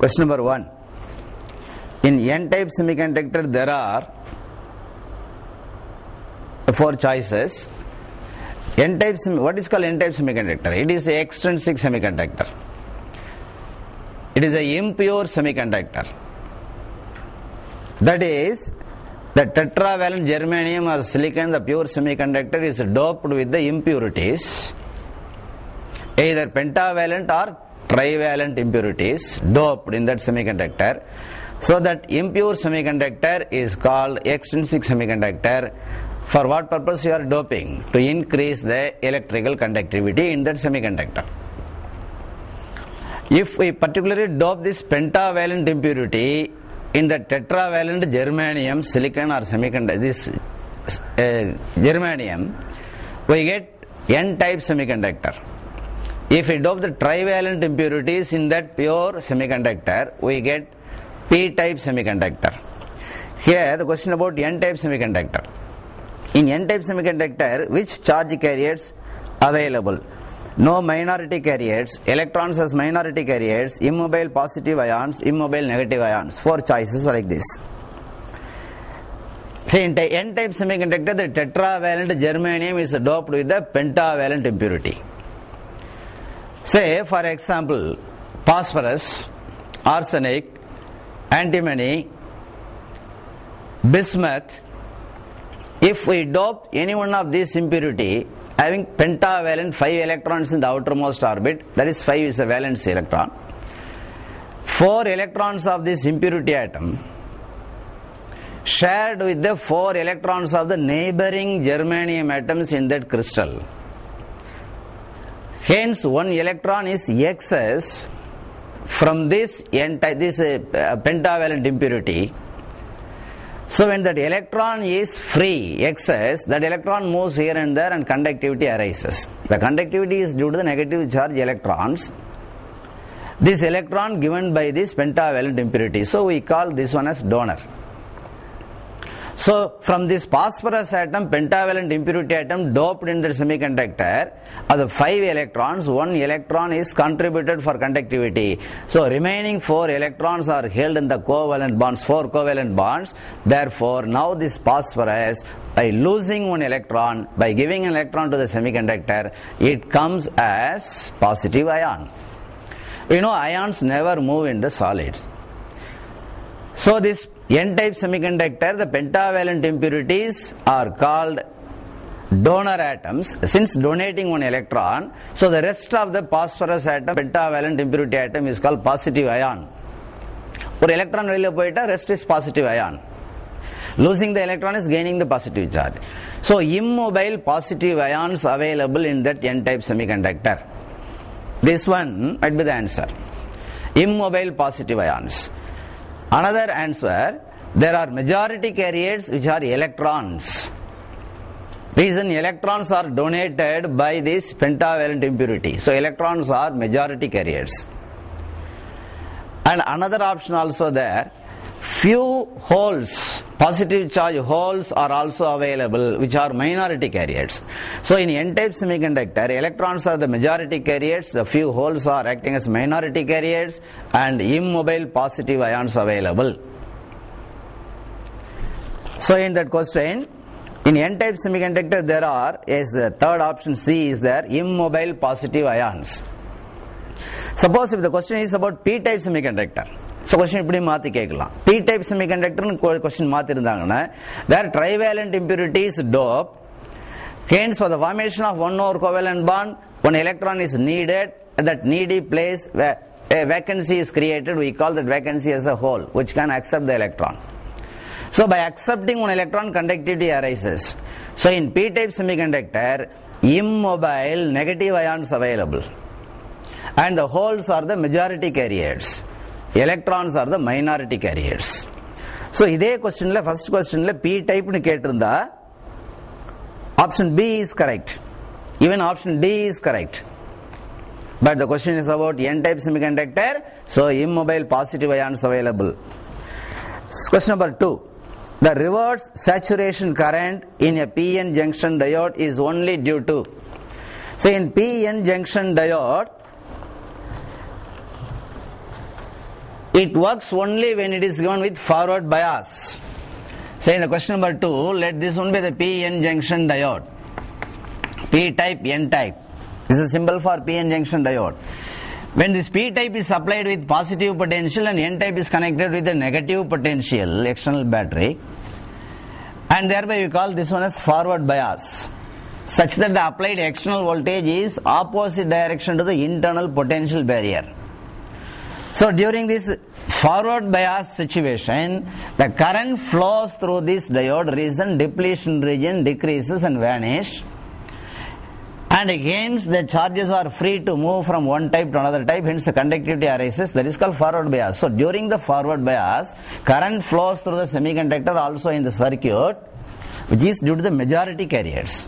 Question number 1. In N-type semiconductor there are 4 choices. N-type, what is called N-type semiconductor? It is the extrinsic semiconductor. It is a impure semiconductor. That is, the tetravalent germanium or silicon, the pure semiconductor, is doped with the impurities, either pentavalent or trivalent impurities doped in that semiconductor. So that impure semiconductor is called extrinsic semiconductor. For what purpose you are doping? To increase the electrical conductivity in that semiconductor. If we particularly dope this pentavalent impurity in the tetravalent germanium, silicon or semiconductor, this germanium, we get N-type semiconductor. If we dope the trivalent impurities in that pure semiconductor, we get P-type semiconductor. Here the question about N-type semiconductor. In N-type semiconductor, which charge carriers available? No minority carriers, electrons as minority carriers, immobile positive ions, immobile negative ions. 4 choices like this. See, in N-type semiconductor, the tetravalent germanium is doped with the pentavalent impurity. Say, for example, phosphorus, arsenic, antimony, bismuth. If we dope any one of these impurity having pentavalent 5 electrons in the outermost orbit, that is 5 is a valence electron, 4 electrons of this impurity atom shared with the 4 electrons of the neighboring germanium atoms in that crystal. Hence, 1 electron is excess from this pentavalent impurity. So, when that electron is free, excess, that electron moves here and there and conductivity arises. The conductivity is due to the negative charge electrons. This electron given by this pentavalent impurity. So, we call this one as donor. So, from this phosphorus atom, pentavalent impurity atom doped in the semiconductor, of the 5 electrons, 1 electron is contributed for conductivity. So, remaining 4 electrons are held in the covalent bonds, 4 covalent bonds. Therefore, now this phosphorus, by losing 1 electron, by giving an electron to the semiconductor, it comes as positive ion. You know, ions never move in the solids. So, this N-type semiconductor, the pentavalent impurities are called donor atoms. Since donating 1 electron, so the rest of the phosphorus atom, pentavalent impurity atom is called positive ion. One electron வெளிய போயிட்டா rest is positive ion. Losing the electron is gaining the positive charge. So immobile positive ions available in that N-type semiconductor. This one might be the answer. Immobile positive ions. Another answer, there are majority carriers which are electrons. Reason, electrons are donated by this pentavalent impurity. So electrons are majority carriers. And another option also there, few holes, positive charge holes are also available which are minority carriers. So in N-type semiconductor, electrons are the majority carriers, the few holes are acting as minority carriers, and immobile positive ions available. So in that question, in N-type semiconductor there are, as the third option C is there, immobile positive ions. Suppose if the question is about P-type semiconductor, so question இப்படி மாத்தி கேட்கலாம். P-type semiconductor question மாத்தி இருந்தாங்கன்னா, there trivalent impurities dope. Hence, for the formation of 1 more covalent bond, 1 electron is needed. At that needy place where a vacancy is created, we call that vacancy as a hole, which can accept the electron. So by accepting 1 electron, conductivity arises. So in P-type semiconductor, immobile negative ions available, and the holes are the majority carriers. electrons are the minority carriers. So, this question, first question, P type option B is correct. Even option D is correct. But the question is about N-type semiconductor, so immobile positive ions available. Question number 2. The reverse saturation current in a PN junction diode is only due to. So in PN junction diode, it works only when it is given with forward bias. So in the question number 2, let this one be the PN junction diode. P type, N type. This is a symbol for PN junction diode. When this P type is supplied with positive potential and N type is connected with a negative potential, external battery, and thereby we call this one as forward bias, such that the applied external voltage is opposite direction to the internal potential barrier. So during this forward bias situation, the current flows through this diode region, depletion region decreases and vanishes. And hence the charges are free to move from one type to another type, hence the conductivity arises, that is called forward bias. So during the forward bias, current flows through the semiconductor also in the circuit, which is due to the majority carriers.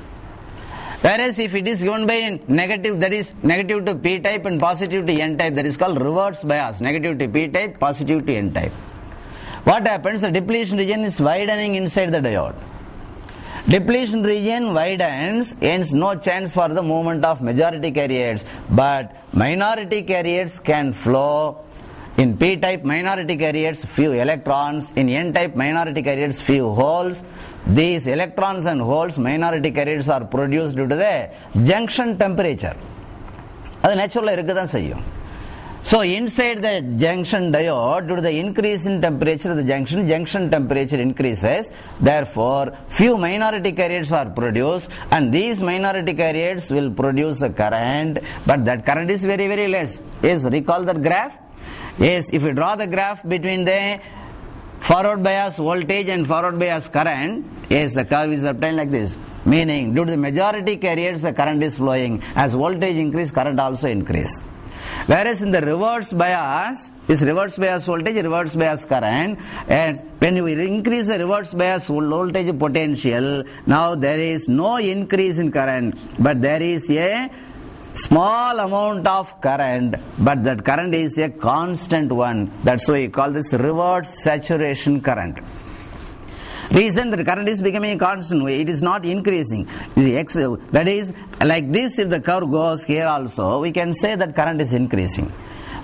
Whereas if it is given by negative, that is negative to P type and positive to N type, that is called reverse bias, negative to P type, positive to N type. What happens? The depletion region is widening inside the diode. Depletion region widens, hence no chance for the movement of majority carriers, but minority carriers can flow. In P type minority carriers few electrons, in N type minority carriers few holes. These electrons and holes, minority carriers, are produced due to the junction temperature. That's naturally. So inside the junction diode, due to the increase in temperature of the junction temperature increases, therefore few minority carriers are produced, and these minority carriers will produce a current, but that current is very, very less. Yes, recall that graph? Yes, if you draw the graph between the forward bias voltage and forward bias current, yes, the curve is obtained like this. Meaning, due to the majority carriers, the current is flowing. As voltage increase, current also increase. Whereas in the reverse bias, is reverse bias voltage, reverse bias current, and when you increase the reverse bias voltage potential, now there is no increase in current, but there is a small amount of current, but that current is a constant one. That's why we call this reverse saturation current. Reason that the current is becoming a constant way, it is not increasing. That is, like this, if the curve goes here also, we can say that current is increasing.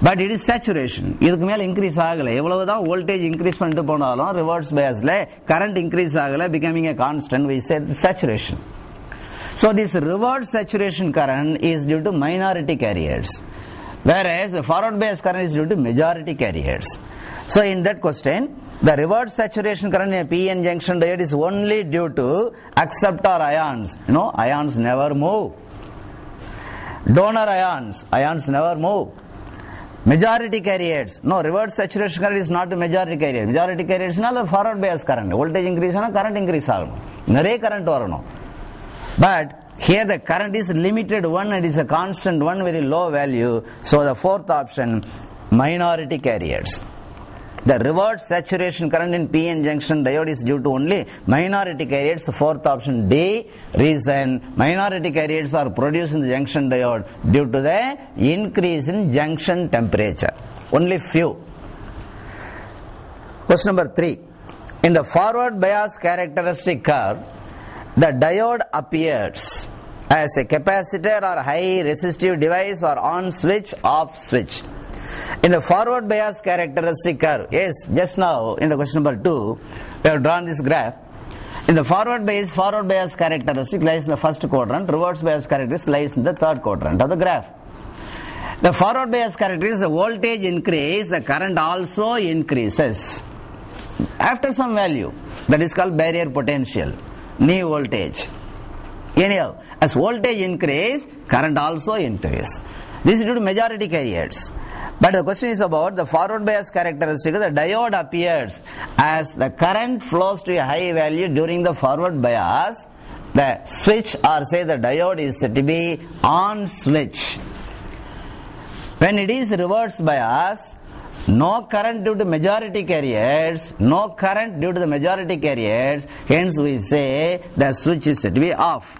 But it is saturation. இதுக்கு மேல increase ஆகல. எவ்வளவுதான் voltage increase பண்ணிட்டு போனாலும் reverse biasல current increase ஆகல, becoming a constant, we say saturation. So this reverse saturation current is due to minority carriers, whereas the forward bias current is due to majority carriers. So in that question, the reverse saturation current in a PN junction diode is only due to acceptor ions. You know, ions never move. Donor ions never move. Majority carriers, no, reverse saturation current is not the majority carrier. Majority carriers is not the forward bias current. Voltage increase and current increase. Nare current varano. But here the current is limited one and is a constant one, very low value. So the fourth option, minority carriers. The reverse saturation current in PN junction diode is due to only minority carriers. Fourth option D. Reason, minority carriers are produced in the junction diode due to the increase in junction temperature. Only few. Question number 3. In the forward bias characteristic curve, the diode appears as a capacitor or high resistive device or on switch, off switch. In the forward bias characteristic curve, yes, just now in the question number 2, we have drawn this graph. In the forward bias characteristic lies in the first quadrant, reverse bias characteristic lies in the third quadrant of the graph. The forward bias characteristic, the voltage increase, the current also increases after some value, that is called barrier potential, knee voltage. Anyhow, as voltage increase, current also increase. This is due to majority carriers. But the question is about the forward bias characteristic. The diode appears as the current flows to a high value during the forward bias. The switch, or say the diode, is said to be on switch. When it is reverse bias, No current due to majority carriers, no current due to the majority carriers, hence we say the switch is said to be off.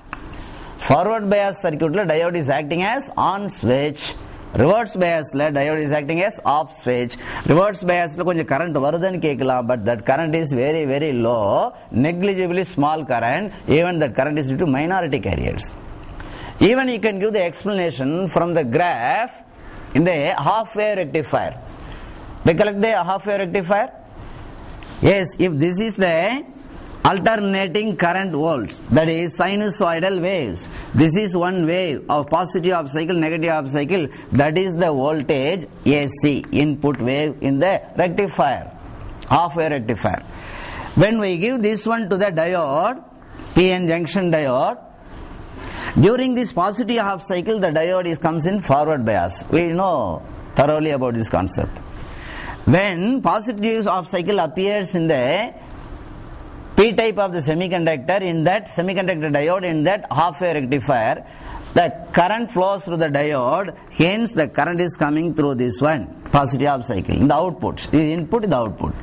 Forward bias circuit la diode is acting as on switch. Reverse bias la diode is acting as off switch. Reverse bias la konja current varudhan kekala, but that current is very very low, negligibly small current. Even that current is due to minority carriers. Even you can give the explanation from the graph in the half wave rectifier. Recollect the half wave rectifier? Yes, if this is the alternating current volts, that is sinusoidal waves. This is one wave of positive half cycle, negative half cycle. That is the voltage AC, input wave in the rectifier, half wave rectifier. When we give this one to the diode, PN junction diode, during this positive half cycle, the diode comes in forward bias. We know thoroughly about this concept. When positive half cycle appears in the P type of the semiconductor, in that semiconductor diode, in that half wave rectifier, the current flows through the diode, hence the current is coming through this one, positive half cycle, in the output, the input in the output.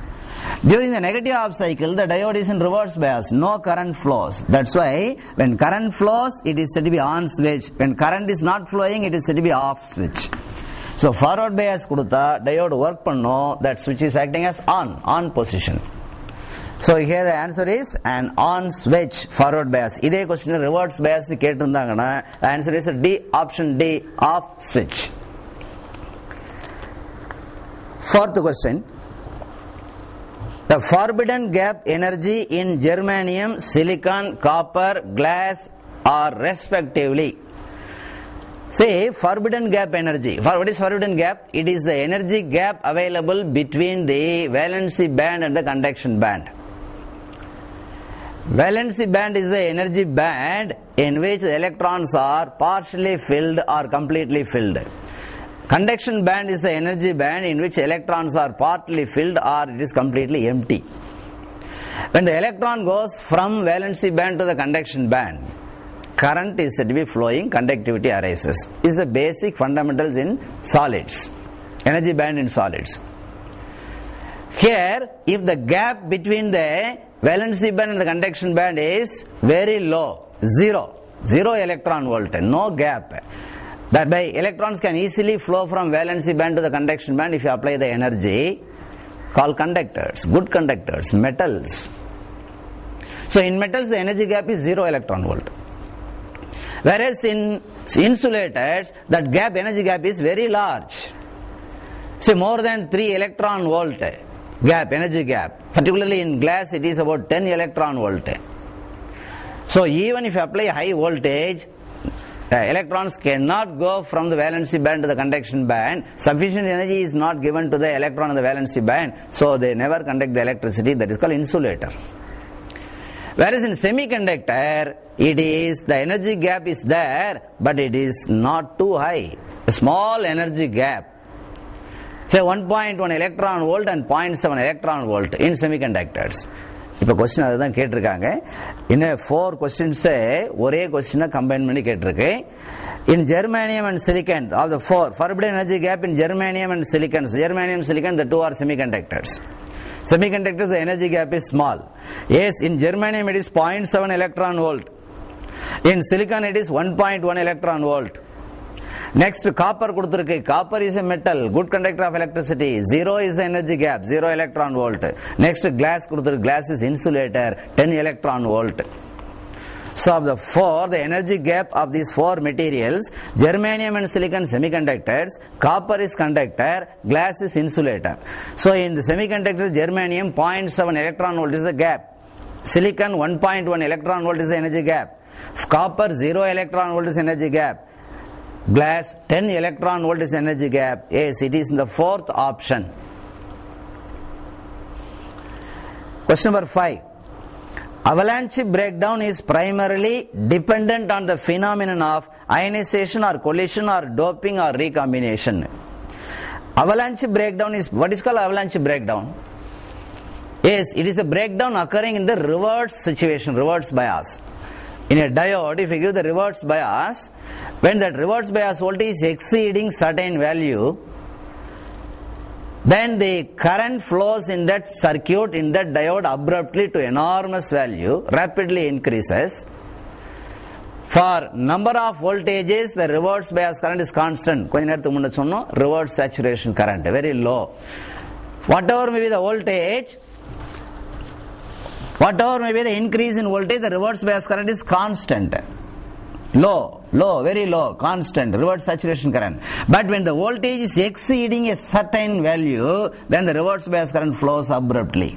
During the negative half cycle, the diode is in reverse bias, no current flows. That's why when current flows, it is said to be on switch. When current is not flowing, it is said to be off switch. So forward bias kudutha, diode work panno, that switch is acting as on position. So here the answer is an on switch forward bias. Idhe question reverse bias kettundanga, the answer is D, option D, off switch. Fourth question. The forbidden gap energy in germanium, silicon, copper, glass are respectively. Say forbidden gap energy. What is forbidden gap? It is the energy gap available between the valency band and the conduction band. Valency band is the energy band in which the electrons are partially filled or completely filled. Conduction band is the energy band in which electrons are partly filled or it is completely empty. When the electron goes from valency band to the conduction band, current is said to be flowing, conductivity arises. This is the basic fundamentals in solids, energy band in solids. Here, if the gap between the valency band and the conduction band is very low, zero electron volt, no gap, that by electrons can easily flow from valency band to the conduction band if you apply the energy, called conductors, good conductors, metals. So in metals the energy gap is 0 electron volt. Whereas in insulators, that gap, energy gap is very large. Say more than 3 electron volt gap, energy gap. Particularly in glass it is about 10 electron volt. So even if you apply high voltage, electrons cannot go from the valency band to the conduction band. Sufficient energy is not given to the electron in the valency band, so they never conduct the electricity. That is called insulator. Whereas in semiconductor, it is the energy gap is there, but it is not too high. A small energy gap. Say 1.1 electron volt and 0.7 electron volt in semiconductors. இப்போ question அதுதான் கேட்டிருக்காங்க. இன்னும் 4 questions ஒரே கொஸ்டினை combine பண்ணி கேட்டிருக்கு. In germanium and silicon, of the 4, forbidden energy gap in germanium and silicon. So germanium, silicon, the two are semiconductors. Semiconductors, the energy gap is small. Yes, in germanium it is 0.7 electron volt. In silicon it is 1.1 electron volt. Next, copper kuduthirukku. Copper is a metal, good conductor of electricity. 0 is the energy gap, 0 electron volt. Next, glass kuduthirukku. Glass is insulator, 10 electron volt. So of the 4, the energy gap of these 4 materials, germanium and silicon semiconductors, copper is conductor, glass is insulator. So in the semiconductor, germanium 0.7 electron volt is the gap. Silicon 1.1 electron volt is the energy gap. Copper 0 electron volt is energy gap. Glass 10 electron volt is energy gap. Yes, it is in the 4th option. Question number 5. Avalanche breakdown is primarily dependent on the phenomenon of ionization or collision or doping or recombination. Avalanche breakdown is, what is called avalanche breakdown? Yes, it is a breakdown occurring in the reverse situation, reverse bias. In a diode, if you give the reverse bias, when that reverse bias voltage is exceeding certain value, then the current flows in that circuit, in that diode abruptly to enormous value, rapidly increases. For number of voltages, the reverse bias current is constant. Reverse saturation current, very low. Whatever may be the voltage, whatever may be the increase in voltage, the reverse bias current is constant. Low, very low, constant, reverse saturation current. But when the voltage is exceeding a certain value, then the reverse bias current flows abruptly,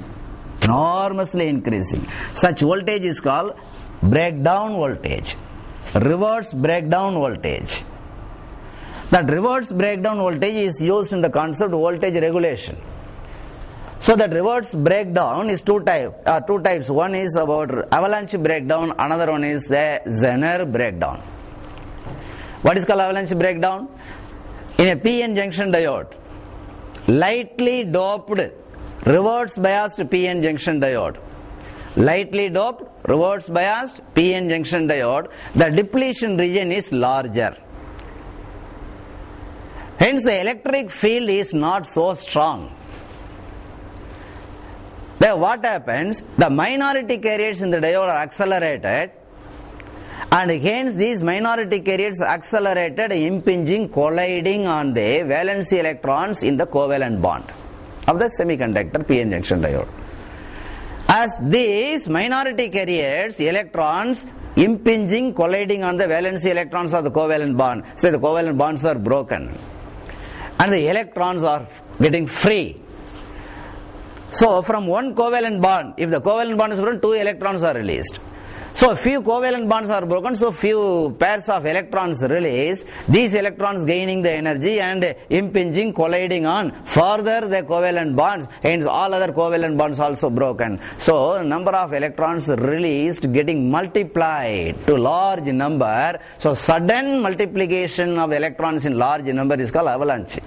enormously increasing. Such voltage is called breakdown voltage, reverse breakdown voltage. That reverse breakdown voltage is used in the concept of voltage regulation. So that reverse breakdown is two types. One is about avalanche breakdown, another one is the Zener breakdown. What is called avalanche breakdown? In a PN junction diode, lightly doped reverse biased PN junction diode, lightly doped reverse biased PN junction diode, the depletion region is larger. Hence the electric field is not so strong. Then what happens? The minority carriers in the diode are accelerated, and hence these minority carriers accelerated, impinging, colliding on the valency electrons in the covalent bond of the semiconductor PN junction diode. As these minority carriers, electrons impinging, colliding on the valency electrons of the covalent bond, so the covalent bonds are broken and the electrons are getting free. So from one covalent bond, if the covalent bond is broken, 2 electrons are released. So few covalent bonds are broken, so few pairs of electrons released, these electrons gaining the energy and impinging, colliding on further the covalent bonds, hence all other covalent bonds also broken. So number of electrons released getting multiplied to large number. So sudden multiplication of electrons in large number is called avalanche.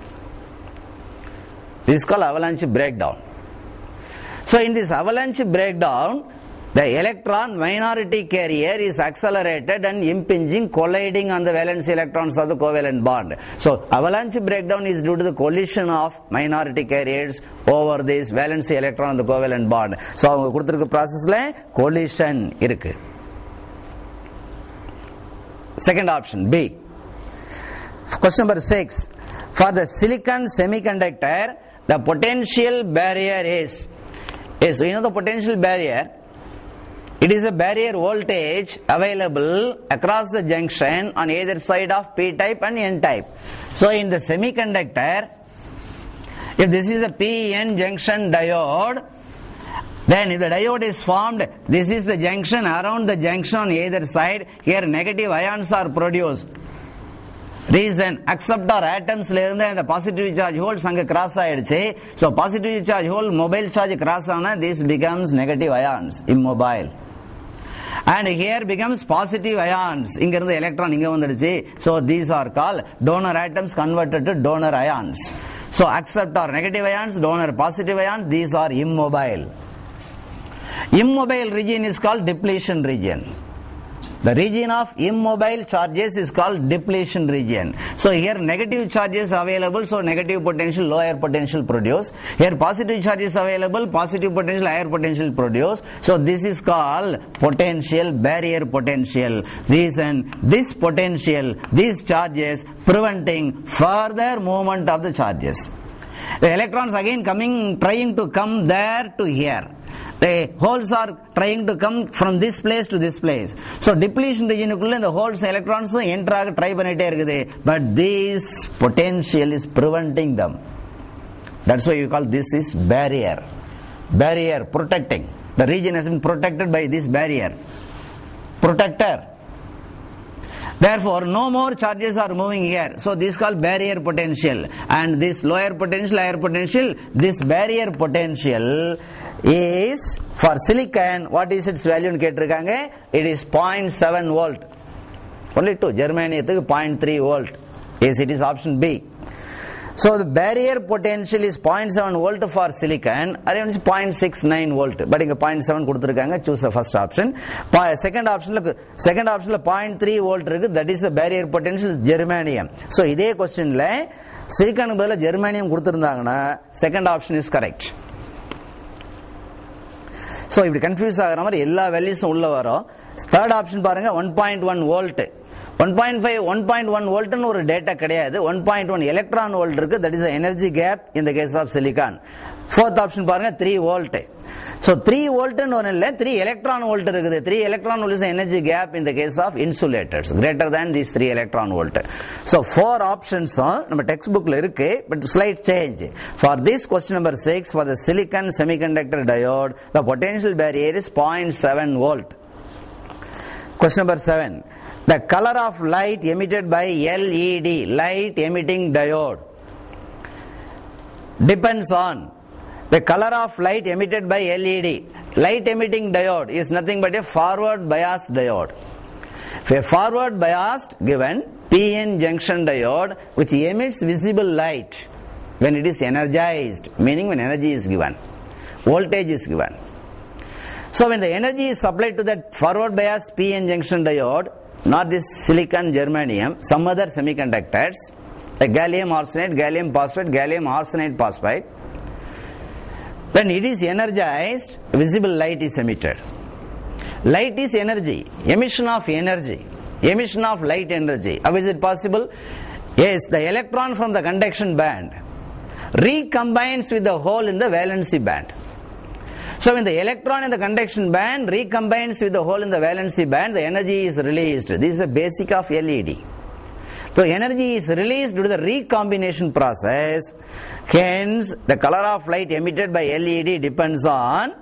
This is called avalanche breakdown. So in this avalanche breakdown, the electron minority carrier is accelerated and impinging, colliding on the valence electrons of the covalent bond. So avalanche breakdown is due to the collision of minority carriers over this valence electron of the covalent bond. So அவங்க கொடுத்திருக்க processல collision இருக்கு. Second option B. Question number 6. For the silicon semiconductor, the potential barrier is so you know the potential barrier. It is a barrier voltage available across the junction on either side of P-type and N-type. So in the semiconductor, if this is a PN junction diode, then if the diode is formed, this is the junction, around the junction on either side, here negative ions are produced. Reason, acceptor atoms la irundha and the positive charge holes anga cross aayiduche. So positive charge hole mobile charge cross ana, this becomes negative ions, immobile. And here becomes positive ions, inga irundha electron inga vandiruche. So these are called donor atoms converted to donor ions. So acceptor negative ions, donor positive ions, these are immobile. Immobile region is called depletion region. The region of immobile charges is called depletion region. So here negative charges available, so negative potential, lower potential produce. Here positive charges available, positive potential, higher potential produce. So this is called potential, barrier potential. Reason, this potential, these charges preventing further movement of the charges. The electrons again trying to come there to here. The holes are trying to come from this place to this place. So depletion region the holes electrons enter try pannite, but this potential is preventing them. That's why you call this is barrier. Barrier, protecting. The region has been protected by this barrier. Protector. Therefore, no more charges are moving here. So this is called barrier potential. And this lower potential, higher potential, this barrier potential is for silicon. What is its value? It is 0.7 volt. Only two. Germany 0.3 volt. Yes, it is option B. So the barrier potential is 0.7 volt for silicon, around 0.69 volt. But in 0.7 kuduthirukanga, choose the first option. Second option 0.3 volt, that is the barrier potential germanium. So இதே question சிலிக்கானுக்கு பதிலா ஜெர்மானியம் கொடுத்திருந்தாங்கன்னா second option is correct. So இப்படி confuse ஆகிற மாதிரி எல்லா வேல்யூஸும் உள்ள வரும். தேர்ட் ஆப்ஷன் பாருங்க 1.1 வோல்ட். 1.5 1.1 வோல்ட்னு ஒரு டேட்டா கிடையாது. 1.1 எலக்ட்ரான் வோல்ட் இருக்கு. That is energy gap in the case of silicon. Fourth option பாருங்க 3 வோல்ட். So 3 வோல்ட்னு ஒண்ணு இல்ல, 3 எலக்ட்ரான் வோல்ட் இருக்குது. 3 electron volt is energy gap in the case of insulators greater than these 3 electron volt. So 4 options நம்ம text புக்ல இருக்கு, but slight change. For this question number 6, for the silicon semiconductor diode, the potential barrier is 0.7 volt. Question number 7, the color of light emitted by LED, light emitting diode, depends on the color of light emitted by LED. Light emitting diode is nothing but a forward bias diode. If a forward biased given PN junction diode which emits visible light when it is energized, meaning when energy is given, voltage is given. So when the energy is supplied to that forward bias PN junction diode, not this silicon, germanium, some other semiconductors like gallium arsenide, gallium phosphide, gallium arsenide phosphide, when it is energized, visible light is emitted. Light is energy, emission of energy, emission of light energy. How is it possible? Yes, the electron from the conduction band recombines with the hole in the valency band. So when the electron in the conduction band recombines with the hole in the valency band, the energy is released. This is the basic of LED. So energy is released due to the recombination process. Hence, the color of light emitted by LED depends on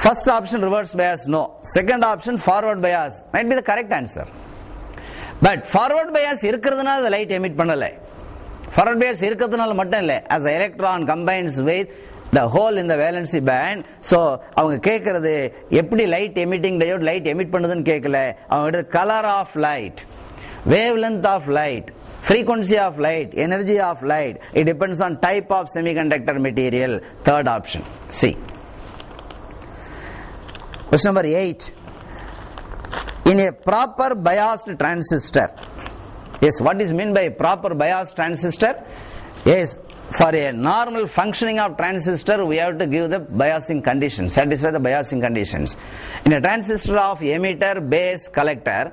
first option reverse bias, no. Second option forward bias might be the correct answer. But forward bias இருக்கிறதுனால the light emit பண்ணல. Forward bias இருக்கிறதுனால மட்டும் இல்லை. As the electron combines with the hole in the valency band, so அவங்க கேட்கறது எப்படி light emitting diode light emit பண்ணுதுன்னு கேட்கல. அவங்க color of light, wavelength of light, frequency of light, energy of light, it depends on type of semiconductor material. Third option, C. Question number 8, in a proper biased transistor, yes, what is meant by proper biased transistor? Yes, for a normal functioning of transistor we have to give the biasing conditions, satisfy the biasing conditions. In a transistor of emitter base collector,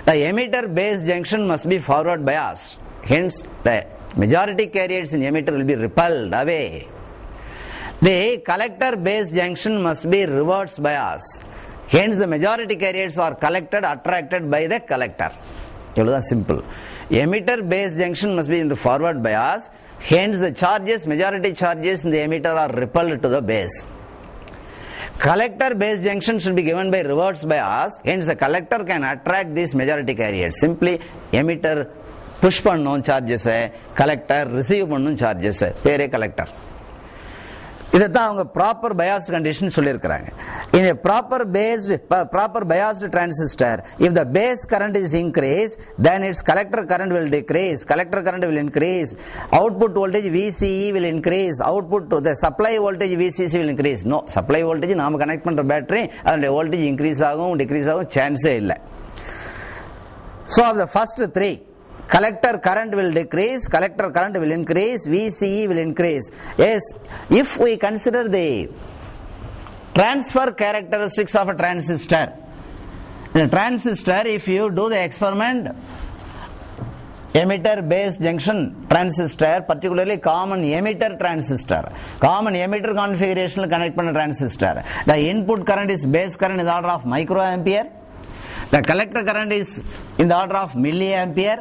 the emitter base junction must be forward biased. Hence, the majority carriers in emitter will be repelled away. The collector base junction must be reverse biased. Hence, the majority carriers are collected, attracted by the collector. It's simple. Emitter base junction must be in the forward bias. Hence, the charges, majority charges in the emitter are repelled to the base. Collector base junction should be given by reverse bias. Hence the collector can attract these majority carriers. Simply emitter push பண்ணும் charges, collector receive பண்ணும் charges, பேரே collector. இதைத்தான் அவங்க proper biased condition சொல்லியிருக்கிறாங்க. In a proper biased transistor, if the base current is increased, then its collector current will decrease, collector current will increase, output voltage VCE will increase, output to the supply voltage VCC will increase. No, supply voltage நாம connect பண்ற battery அதோட voltage increase ஆகும் decrease ஆகும் சான்ஸே இல்லை. So of the first three, collector current will decrease, collector current will increase, VCE will increase. Yes, if we consider the transfer characteristics of a transistor, in a transistor, if you do the experiment, emitter base junction transistor, particularly common emitter transistor, common emitter configuration connect panna transistor, the input current is base current in the order of microampere, the collector current is in the order of milliampere,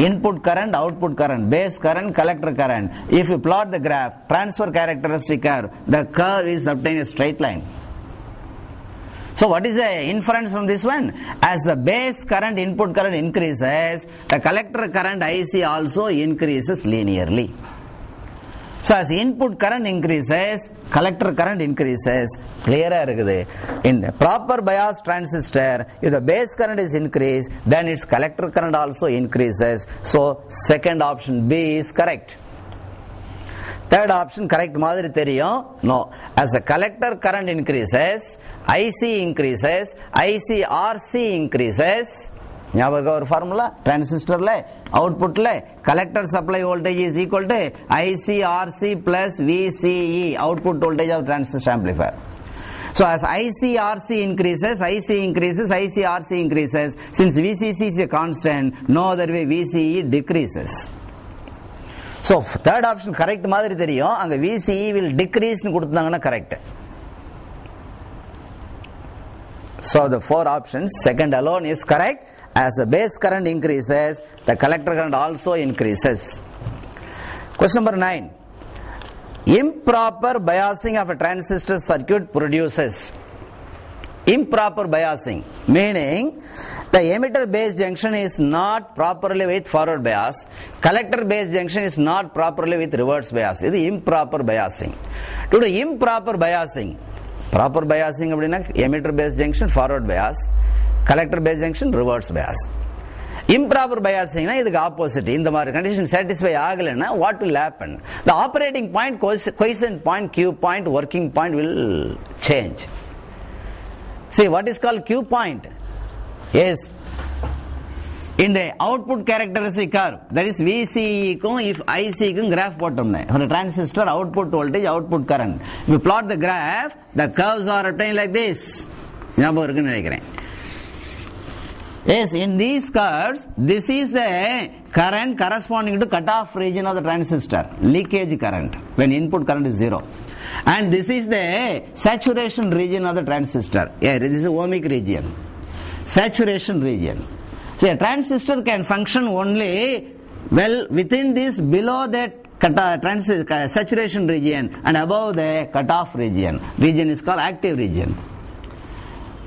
input current, output current, base current, collector current. If you plot the graph, transfer characteristic curve, the curve is obtained a straight line. So what is the inference from this one? As the base current, input current increases, the collector current IC also increases linearly. So as input current increases, collector current increases. Clear இருக்குது. In the proper bias transistor, if the base current is increased, then its collector current also increases. So second option B is correct. Third option correct மாதிரி தெரியும். No. As the collector current increases, IC increases, ICRC increases, ஞாபகம் ஒரு formula டிரான்சிஸ்டர்ல அவுட்புட்ல collector supply voltage is equal to ICRC plus VCE, output voltage of transistor amplifier. So as ICRC increases, IC increases, ICRC increases. Since VCC is a constant, no other way VCE decreases. So third option correct மாதிரி தெரியும், அங்க VCE will decrease னு கொடுத்தாங்கன்னா correct. So the four options, second alone is correct. As the base current increases, the collector current also increases. Question number 9. Improper biasing of a transistor circuit produces. Improper biasing, meaning the emitter base junction is not properly with forward bias, collector base junction is not properly with reverse bias. This is improper biasing. Due to improper biasing, proper biasing அப்படினா emitter base junction forward bias, collector base junction reverse bias. Improper biasing na idukku opposite. இந்த மாதிரி condition satisfy ஆகலனா what will happen? The operating point, quiescent point, Q point, working point will change. See, what is called Q point? Yes, in the output characteristic curve, that is VCE க்கும் if IC க்கும் graph போட்டோம்னா for the transistor output voltage, output current, if you plot the graph, the curves are obtained like this. ஞாபகம் இருக்குன்னு நினைக்கிறேன். Yes, in these curves, this is the current corresponding to cutoff region of the transistor, leakage current, when input current is 0. And this is the saturation region of the transistor. Yeah, this is the ohmic region. Saturation region. So a transistor can function only well within this, below that saturation region and above the cutoff region. Region is called active region.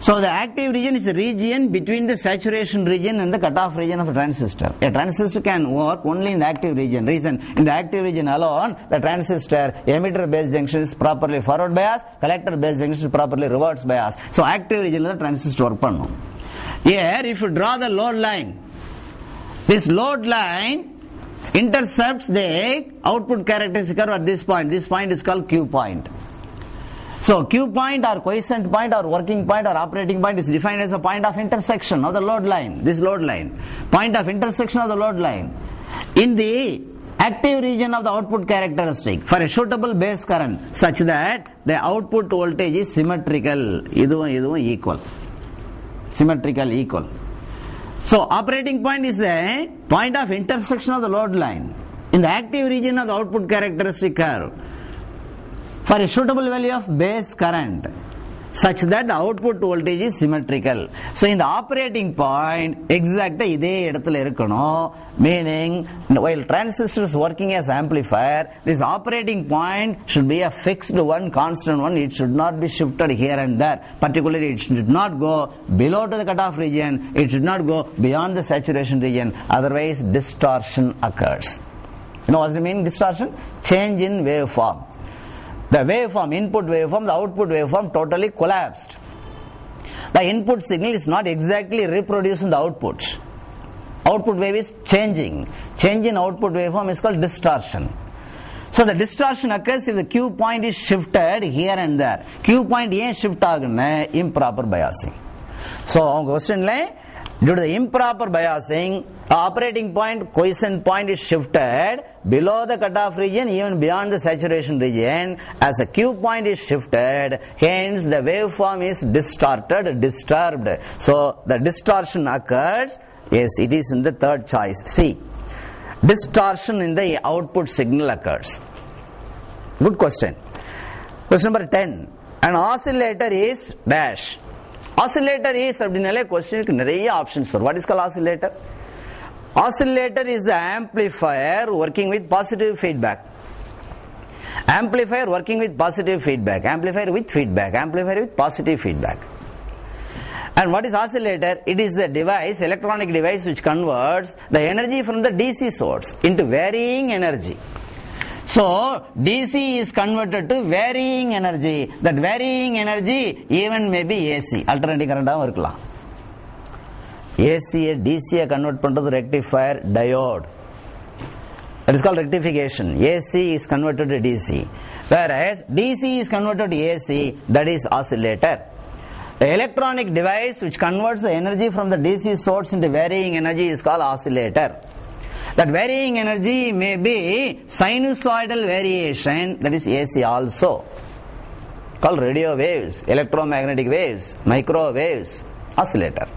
So the active region is the region between the saturation region and the cutoff region of a transistor. A transistor can work only in the active region. Reason, in the active region alone, the transistor emitter base junction is properly forward bias, collector base junction is properly reverse bias. So active region la transistor work pannum. Here, if you draw the load line, this load line intercepts the output characteristic curve at this point. This point is called Q point. So Q point or quiescent point or working point or operating point is defined as a point of intersection of the load line. This load line, point of intersection of the load line. In the active region of the output characteristic, for a suitable base current such that the output voltage is symmetrical, இதுவும் equal, symmetrical, equal. So operating point is the point of intersection of the load line in the active region of the output characteristic curve for a suitable value of base current such that the output voltage is symmetrical. So in the operating point exact இதே இடத்துல இருக்கணும், meaning while transistor is working as amplifier, this operating point should be a fixed one, constant one. It should not be shifted here and there. Particularly it should not go below to the cutoff region, it should not go beyond the saturation region, otherwise distortion occurs. You know what's the meaning distortion? Change in waveform. The waveform, input waveform, the output waveform totally collapsed. The input signal is not exactly reproducing the output. Output wave is changing. Change in output waveform is called distortion. So the distortion occurs if the Q point is shifted here and there. Q point ஏன் shift ஆகுன்னா improper biasing. So அவங்க questionல due to the improper biasing, operating point, quiescent point is shifted below the cutoff region, even beyond the saturation region. As a Q point is shifted, hence the waveform is distorted, disturbed. So the distortion occurs. Yes, it is in the third choice, C. Distortion in the output signal occurs. Good question. Question number 10. An oscillator is dash. Oscillator is அப்படினாலே கொஸ்டினுக்கு நிறைய options வரும். What is called oscillator? Oscillator is the amplifier working with positive feedback. Amplifier working with positive feedback. Amplifier with feedback. Amplifier with positive feedback. And what is oscillator? It is the device, electronic device which converts the energy from the DC source into varying energy. So DC is converted to varying energy. That varying energy even may be AC. Alternating current ஆவும் இருக்கலாம். AC DC convert பண்றது rectifier diode. That is called rectification. AC is converted to DC. Whereas DC is converted to AC, that is oscillator. The electronic device which converts the energy from the DC source into varying energy is called oscillator. That varying energy may be sinusoidal variation, that is AC also, called radio waves, electromagnetic waves, microwaves, oscillator.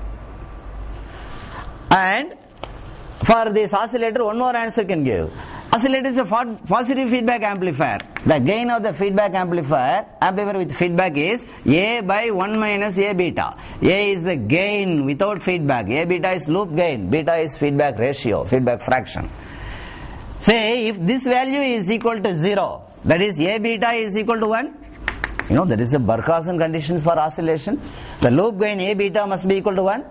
And for this oscillator, one more answer can give. Oscillator is a positive feedback amplifier. The gain of the feedback amplifier with feedback is A by 1 minus A beta. A is the gain without feedback. A beta is loop gain. Beta is feedback ratio, feedback fraction. Say if this value is equal to 0, that is A beta is equal to 1. You know, that is the Barkhausen conditions for oscillation. The loop gain A beta must be equal to 1.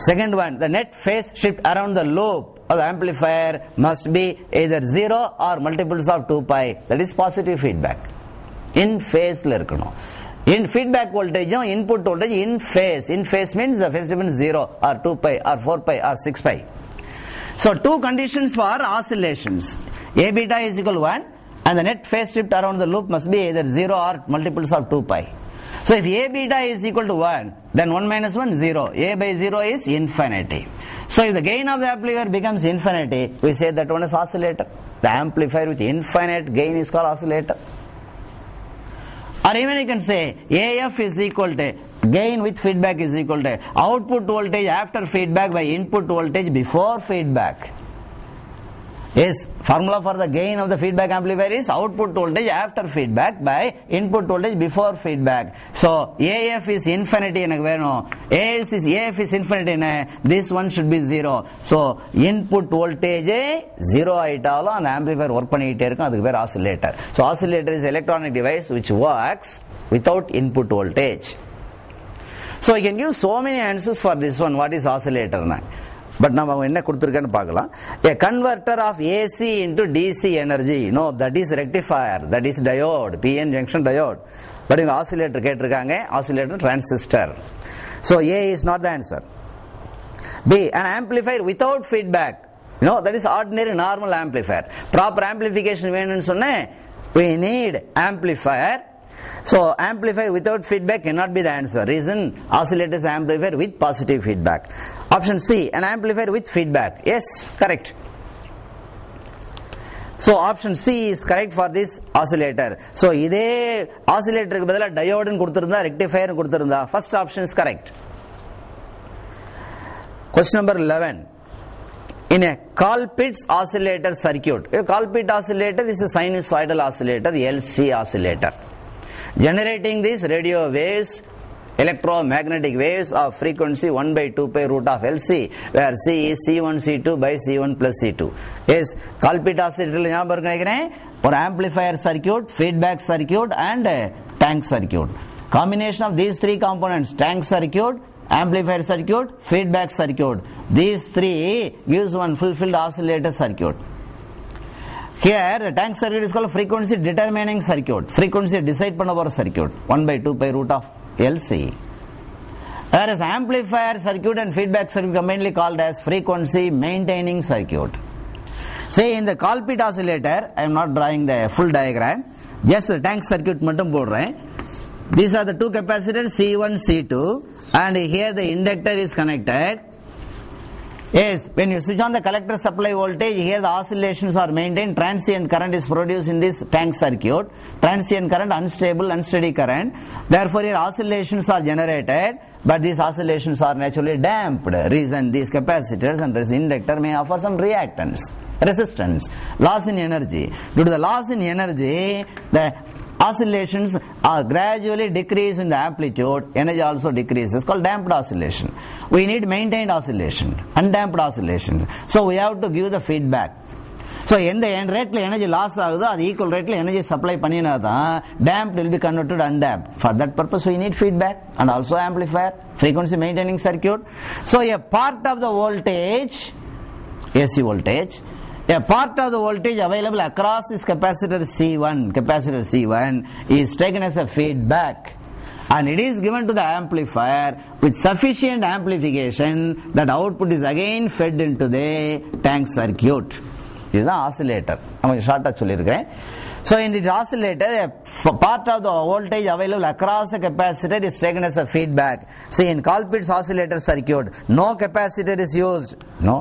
Second one, the net phase shift around the loop of the amplifier must be either 0 or multiples of 2 pi. That is positive feedback. In phase la irukano. In feedback voltage, input voltage in phase. In phase means the phase difference 0 or 2 pi or 4 pi or 6 pi. So two conditions for oscillations. A beta is equal to 1 and the net phase shift around the loop must be either 0 or multiples of 2 pi. So if A beta is equal to 1, then 1 minus 1, 0. A by 0 is infinity. So if the gain of the amplifier becomes infinity, we say that one is oscillator. The amplifier with infinite gain is called oscillator. Or even you can say AF is equal to gain with feedback is equal to output voltage after feedback by input voltage before feedback. Yes, formula for the gain of the feedback amplifier is output voltage after feedback by input voltage before feedback. So AF is infinity in AF is infinity, this one should be 0. So input voltage 0 aitalo and amplifier work pannite irukum, adukku vera oscillator. So oscillator is electronic device which works without input voltage. So I can give so many answers for this one. What is oscillator now? But now என்ன கொடுத்திருக்கேன்னு பார்க்கலாம். A converter of AC into DC energy. No, that is rectifier, that is diode, PN junction diode. But in oscillator கேட்டிருக்காங்க, oscillator transistor. So A is not the answer. B, an amplifier without feedback. No, that is ordinary normal amplifier. Proper amplification வேணும்னு சொன்னே, we need amplifier. So amplifier without feedback cannot be the answer. Reason, oscillator is amplifier with positive feedback. Option C, an amplifier with feedback. Yes, correct. So option C is correct for this oscillator. So இதே oscillator க்கு பதிலா diode னு கொடுத்திருந்தா rectifier னு கொடுத்திருந்தா first option is correct. Question number 11. In a Colpitt's oscillator circuit, a Colpitt oscillator is a sinusoidal oscillator, LC oscillator, generating these radio waves, electromagnetic waves of frequency 1 by 2 pi root of LC, where C is C1 C2 by C1 plus C2. Yes, Colpitt oscillator ஞாபகம் இருக்கு நினைக்கிறேன், ஒரு amplifier circuit, feedback circuit and tank circuit. Combination of these three components, tank circuit, amplifier circuit, feedback circuit, these three gives one fulfilled oscillator circuit. Here the tank circuit is called frequency determining circuit. Frequency decide பண்ண போற circuit 1 by 2 pi root of LC. Whereas amplifier circuit and feedback circuit commonly called as frequency maintaining circuit. Say in the Colpitt oscillator, I am not drawing the full diagram, just the tank circuit மட்டும் போடுறேன். These are the two capacitors C1 C2 and here the inductor is connected. Yes, when you switch on the collector supply voltage, here the oscillations are maintained. Transient current is produced in this tank circuit. Transient current, unstable, unsteady current. Therefore, here oscillations are generated, but these oscillations are naturally damped. Reason, these capacitors and this inductor may offer some reactance, resistance, loss in energy. Due to the loss in energy, the oscillations are gradually decrease in the amplitude, energy also decreases, called damped oscillation. We need maintained oscillation, undamped oscillation. So we have to give the feedback. So எந்த rate ல energy loss ஆகுதோ அது equal rate ல energy supply பண்ணினாதான் damped will be converted to undamped. For that purpose we need feedback and also amplifier, frequency maintaining circuit. So a part of the voltage, AC voltage, a part of the voltage available across this capacitor C1 is taken as a feedback and it is given to the amplifier with sufficient amplification that output is again fed into the tank circuit. This is the oscillator. I am short சொல்லிருக்கேன். So in the oscillator, a part of the voltage available across the capacitor is taken as a feedback. See, in Colpitt's oscillator circuit, no capacitor is used. No,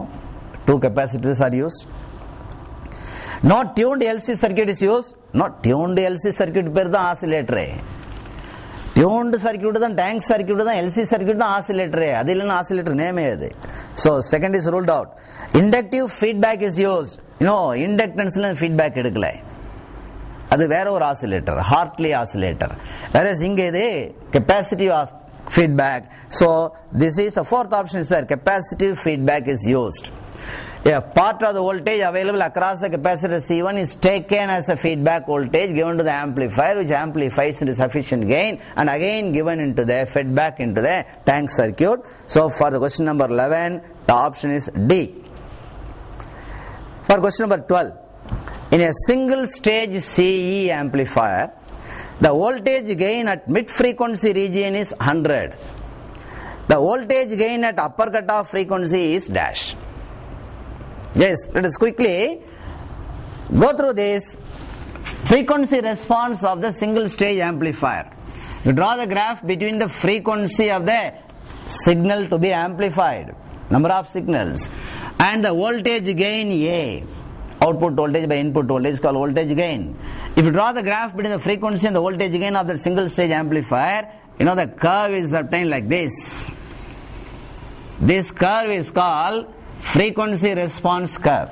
2 capacitors are used. No tuned LC circuit is used. No tuned LC circuit per the oscillator. Tuned circuit than tank circuit than LC circuit than oscillator. Adilana oscillator name edi. So second is ruled out. Inductive feedback is used. Inductance la feedback edukala. அது வேற ஒரு oscillator, Hartley oscillator. whereas இங்க இது capacitive feedback. So this is the fourth option is there, capacitive feedback is used. A part of the voltage available across the capacitor C1 is taken as a feedback voltage given to the amplifier, which amplifies into sufficient gain and again given into the feedback into the tank circuit. So for the question number 11, the option is D. For question number 12, in a single stage CE amplifier, the voltage gain at mid frequency region is 100. The voltage gain at upper cutoff frequency is dash. Yes, let us quickly go through this frequency response of the single stage amplifier. You draw the graph between the frequency of the signal to be amplified, number of signals, and the voltage gain A. Output voltage by input voltage is called voltage gain. If you draw the graph between the frequency and the voltage gain of the single stage amplifier, the curve is obtained like this. This curve is called frequency response curve.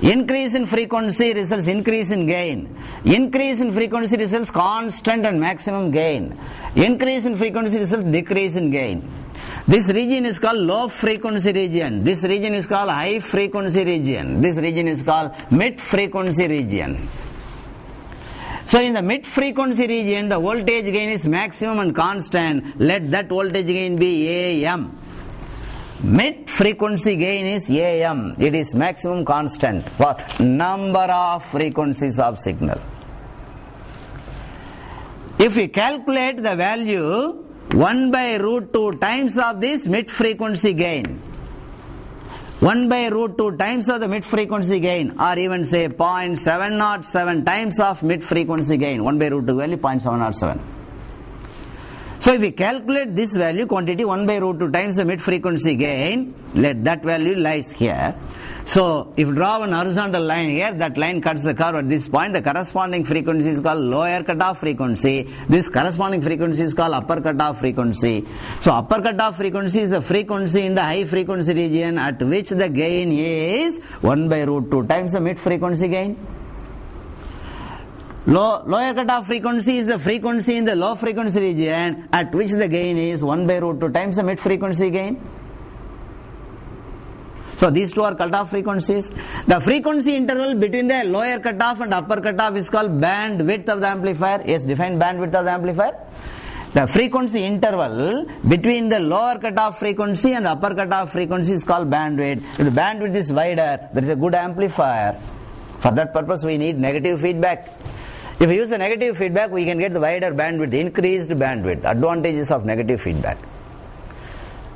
Increase in frequency results increase in gain. Increase in frequency results constant and maximum gain. Increase in frequency results decrease in gain. This region is called low frequency region. This region is called high frequency region. This region is called mid frequency region. So in the mid frequency region, the voltage gain is maximum and constant. Let that voltage gain be AM. Mid frequency gain is AM. It is maximum constant for number of frequencies of signal. If we calculate the value 1 by root 2 times of this mid frequency gain, 1 by root 2 times of the mid frequency gain, or even say 0.707 times of mid frequency gain, 1 by root 2 value 0.707. So if we calculate this value quantity 1 by root 2 times the mid frequency gain, let that value lies here. So if you draw one horizontal line here, that line cuts the curve at this point. The corresponding frequency is called lower cutoff frequency. This corresponding frequency is called upper cutoff frequency. So upper cutoff frequency is the frequency in the high frequency region at which the gain is 1 by root 2 times the mid frequency gain. Lower cutoff frequency is the frequency in the low frequency region at which the gain is 1 by root 2 times the mid frequency gain. So these two are cutoff frequencies. The frequency interval between the lower cutoff and upper cutoff is called bandwidth of the amplifier. Yes, define bandwidth of the amplifier. The frequency interval between the lower cutoff frequency and the upper cutoff frequency is called bandwidth. If the bandwidth is wider, there is a good amplifier. For that purpose, we need negative feedback. If we use the negative feedback, we can get the wider bandwidth, increased bandwidth, advantages of negative feedback.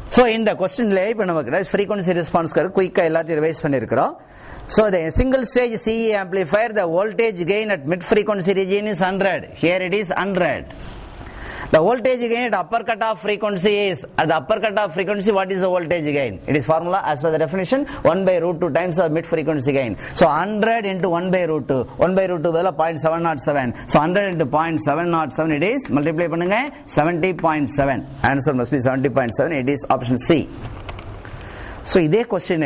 So in the question la ipo namakku frequency response curve quick ah ellathiyum revise pannirukrom. So the single stage CE amplifier, the voltage gain at mid frequency region is 100. Here it is 100. The voltage gain at upper cutoff frequency is, at the upper cutoff frequency, what is the voltage gain? It is formula as per the definition, 1 by root 2 times of mid frequency gain. So 100 into 1 by root 2. 1 by root 2 will 0.707. So 100 into 0.707 it is, multiply pannunga, 70.7. Answer must be 70.7. It is option C. So இதே question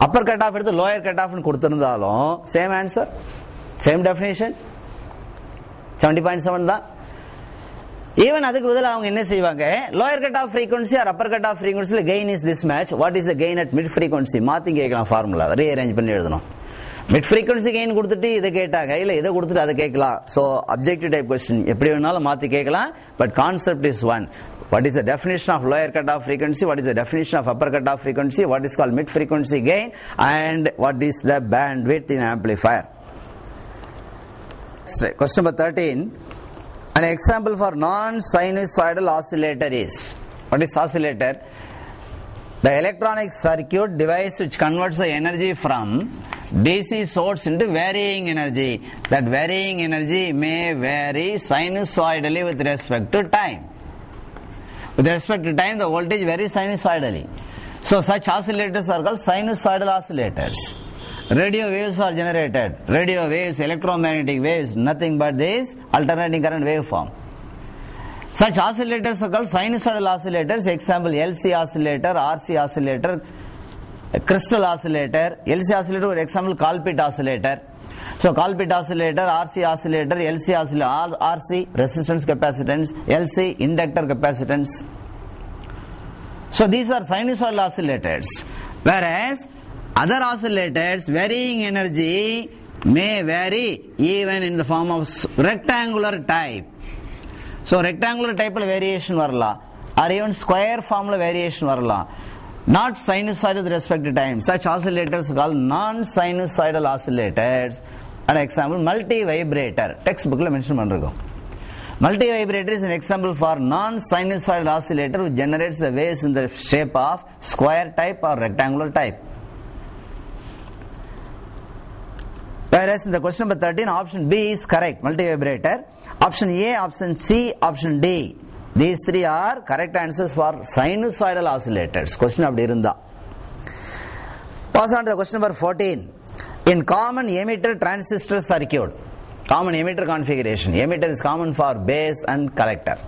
upper cutoff எடுத்து lower cutoff னு கொடுத்திருந்தாலும் same answer, same definition, 70.7 தான். Even அதுக்கு பதிலா அவங்க என்ன செய்வாங்க, lower cutoff frequency or upper cutoff frequency gain is this much, what is the gain at mid frequency மாத்தி கேட்கலாம், ஃபார்முலா ரீஅரேஞ்ச் பண்ணி எழுதணும். மிட் ஃப்ரீக்வன்சி கெயின் கொடுத்துட்டு இதை கேட்டாங்க, இல்ல இதை கொடுத்துட்டு அதை கேட்கலாம். சோ அப்ஜெக்டிவ் டைப் கொஸ்டின் எப்படி வேணாலும் மாத்தி கேட்கலாம், but concept is one. What is the definition of lower cutoff frequency? What is the definition of upper cutoff frequency? What is called mid frequency gain? And what is the bandwidth in amplifier? Question number 13. An example for non-sinusoidal oscillator is, what is oscillator? The electronic circuit device which converts the energy from DC source into varying energy. That varying energy may vary sinusoidally with respect to time. With respect to time, the voltage varies sinusoidally. So such oscillators are called sinusoidal oscillators. Radio waves are generated. Radio waves, electromagnetic waves, nothing but this alternating current waveform. Such oscillators are called sinusoidal oscillators. Example, LC oscillator, RC oscillator, crystal oscillator. LC oscillator, for example, Colpit oscillator. So Colpit oscillator, RC oscillator, LC oscillator, RC resistance capacitance, LC inductor capacitance. So these are sinusoidal oscillators. Whereas other oscillators, varying energy may vary even in the form of rectangular type. So rectangular type variation varala, or even square form variation varala. Not sinusoidal with respect to time. Such oscillators are called non-sinusoidal oscillators. An example, multi-vibrator. Textbook la mention pannirukom. Multi-vibrator is an example for non-sinusoidal oscillator which generates the waves in the shape of square type or rectangular type. Whereas in the question number 13, option B is correct, multi-vibrator. Option A, option C, option D. These three are correct answers for sinusoidal oscillators. Question of Dirunda. Pass on to the question number 14. In common emitter transistor circuit, common emitter configuration, emitter is common for base and collector.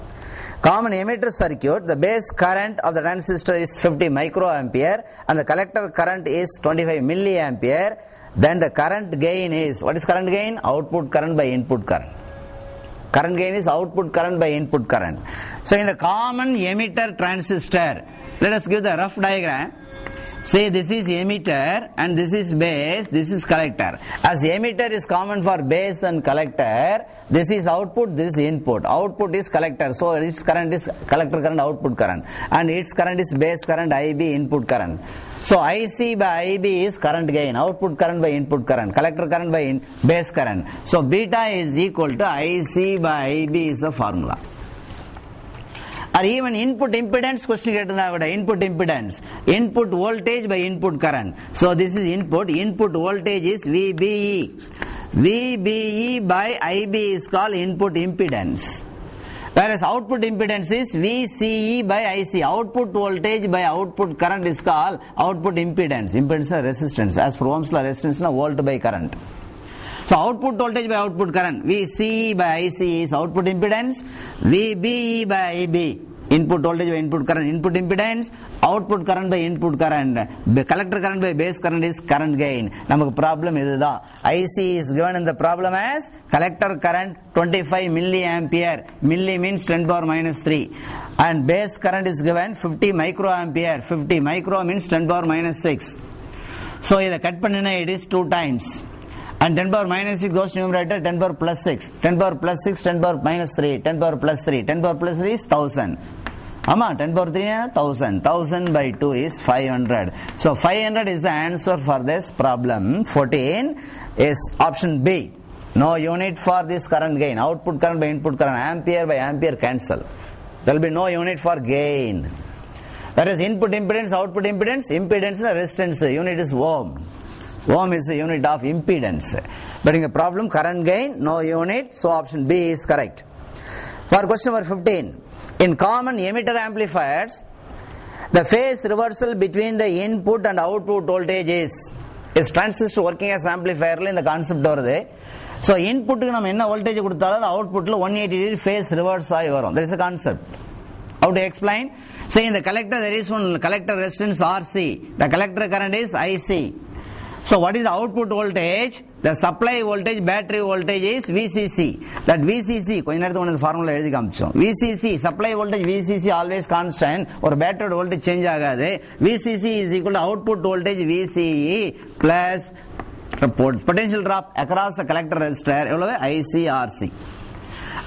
Common emitter circuit, the base current of the transistor is 50 microampere and the collector current is 25 milliampere. Then the current gain is, what is current gain? Output current by input current. Current gain is output current by input current. So in the common emitter transistor, let us give the rough diagram. Say this is emitter and this is base, this is collector. As emitter is common for base and collector, this is output, this is input. Output is collector, so its current is collector current, output current. And its current is base current, IB, input current. So IC by IB is current gain, output current by input current, collector current by base current. So beta is equal to IC by IB is the formula. Or even input impedance question input impedance, input voltage by input current. So this is input voltage is VBE. VBE by IB is called input impedance. Whereas output impedance is VCE by IC. Output voltage by output current is called output impedance. Impedance is resistance. As per Ohm's law, resistance is volt by current. So output voltage by output current, VCE by IC is output impedance, VBE by IB, input voltage by input current, input impedance, output current by input current, collector current by base current is current gain. Namak problem is that IC is given in the problem as collector current 25 milliampere, milli means 10 power minus 3, and base current is given 50 microampere, 50 micro means 10 power minus 6. So the cut panina it is 2 times. And 10 power minus 6 goes to numerator, 10 power plus 6. 10 power plus 6, 10 power minus 3, 10 power plus 3. 10 power plus 3 is 1000. 10 power 3 is 1000. 1000 by 2 is 500. So 500 is the answer for this problem. 14 is option B. No unit for this current gain. Output current by input current. Ampere by ampere cancel. There will be no unit for gain. Whereas input impedance, output impedance, impedance is resistance. Unit is ohm. Ohm is the unit of impedance. But in the problem, current gain, no unit, so option B is correct. For question number 15, in common emitter amplifiers, the phase reversal between the input and output voltage is transistor working as amplifier in the concept over. So input ku nam enna voltage koduthala output la 180 degree phase reverse aagi varum. There is a concept. How to explain? Say in the collector there is one collector resistance RC. The collector current is IC. So what is the output voltage? The supply voltage, battery voltage is VCC. That VCC, formula VCC, supply voltage VCC always constant, or battery voltage change agade. VCC is equal to output voltage VCE plus potential drop across the collector resistor, ICRC.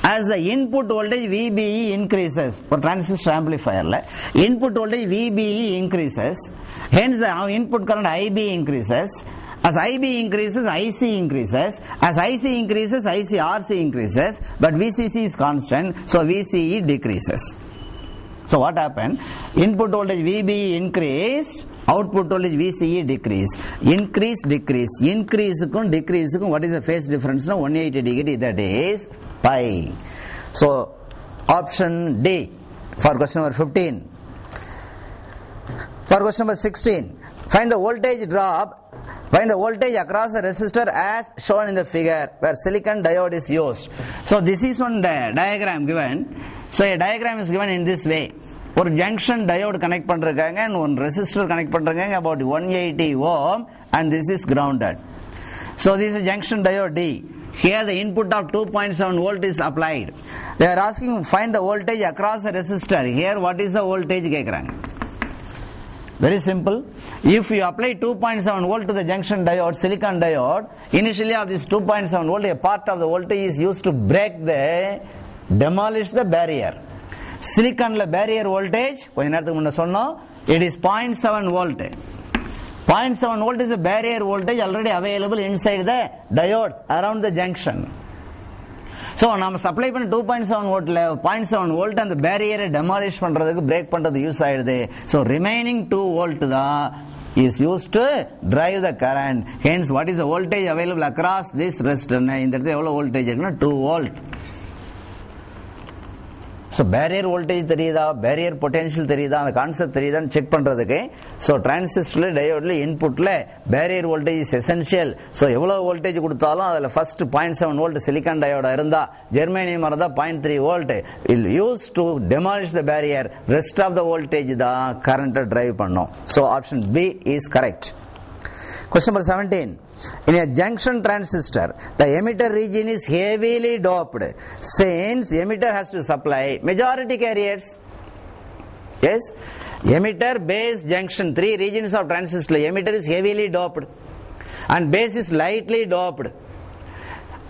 As the input voltage VBE increases, for transistor amplifier, input voltage VBE increases, hence the input current IB increases. As IB increases, IC increases. As IC increases, ICRC increases. But VCC is constant, so VCE decreases. So what happened? Input voltage VBE increased, output voltage VCE decrease, increase, decrease, increase, decrease, what is the phase difference? 180 degree, that is pi. So option D for question number 15. For question number 16, find the voltage drop, find the voltage across the resistor as shown in the figure where silicon diode is used. So this is one diagram given. So a diagram is given in this way. ஒரு junction diode connect பண்றாங்க and one resistor connect பண்றாங்க about 180 ohm and this is grounded. So this is junction diode D. Here the input of 2.7 volt is applied. They are asking find the voltage across the resistor. Here what is the voltage கேக்குறாங்க. Very simple. If you apply 2.7 volt to the junction diode, silicon diode, initially of this 2.7 volt, a part of the voltage is used to demolish the barrier. Silicon barrier voltage, it is 0.7 volt. 0.7 volt is a barrier voltage already available inside the diode around the junction. So நம்ம supply பண்ண 2.7 volt 0.7 volt and the barrier demolish பண்றதுக்கு break பண்றது use ஆயிடுது. So remaining 2 volt தான் is used to drive the current. Hence what is the voltage available across this resistor? இந்த இடத்துல எவ்வளவு voltage இருக்குன்னா 2 volt. So barrier voltage தெரியுதா, barrier potential தெரியுதா, அந்த கான்செப்ட் தெரியுதான்னு செக் பண்றதுக்கு so transistorல diode inputல barrier voltage is essential. So எவ்வளவு voltage கொடுத்தாலும் அதுல first 0.7 volt silicon diode இருந்தா germanium இருந்தா 0.3 volt will use to demolish the barrier. Rest of the voltage தான் current drive பண்ணும். So option B is correct. Question number 17. In a junction transistor, the emitter region is heavily doped. Since emitter has to supply majority carriers. Yes? Emitter, base, junction, 3 regions of transistor. Emitter is heavily doped and base is lightly doped.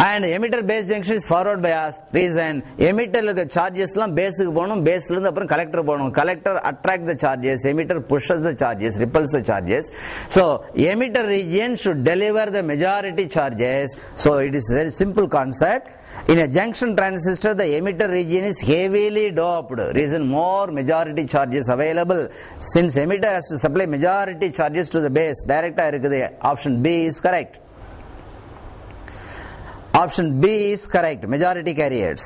And emitter base junction is forward bias. Reason, emitter charges base base collector collector attract the charges, emitter pushes the charges, repels the charges. So emitter region should deliver the majority charges. So it is a very simple concept. In a junction transistor, the emitter region is heavily doped. Reason, more majority charges available. Since emitter has to supply majority charges to the base, direct option B is correct. Option B is correct. Majority carriers.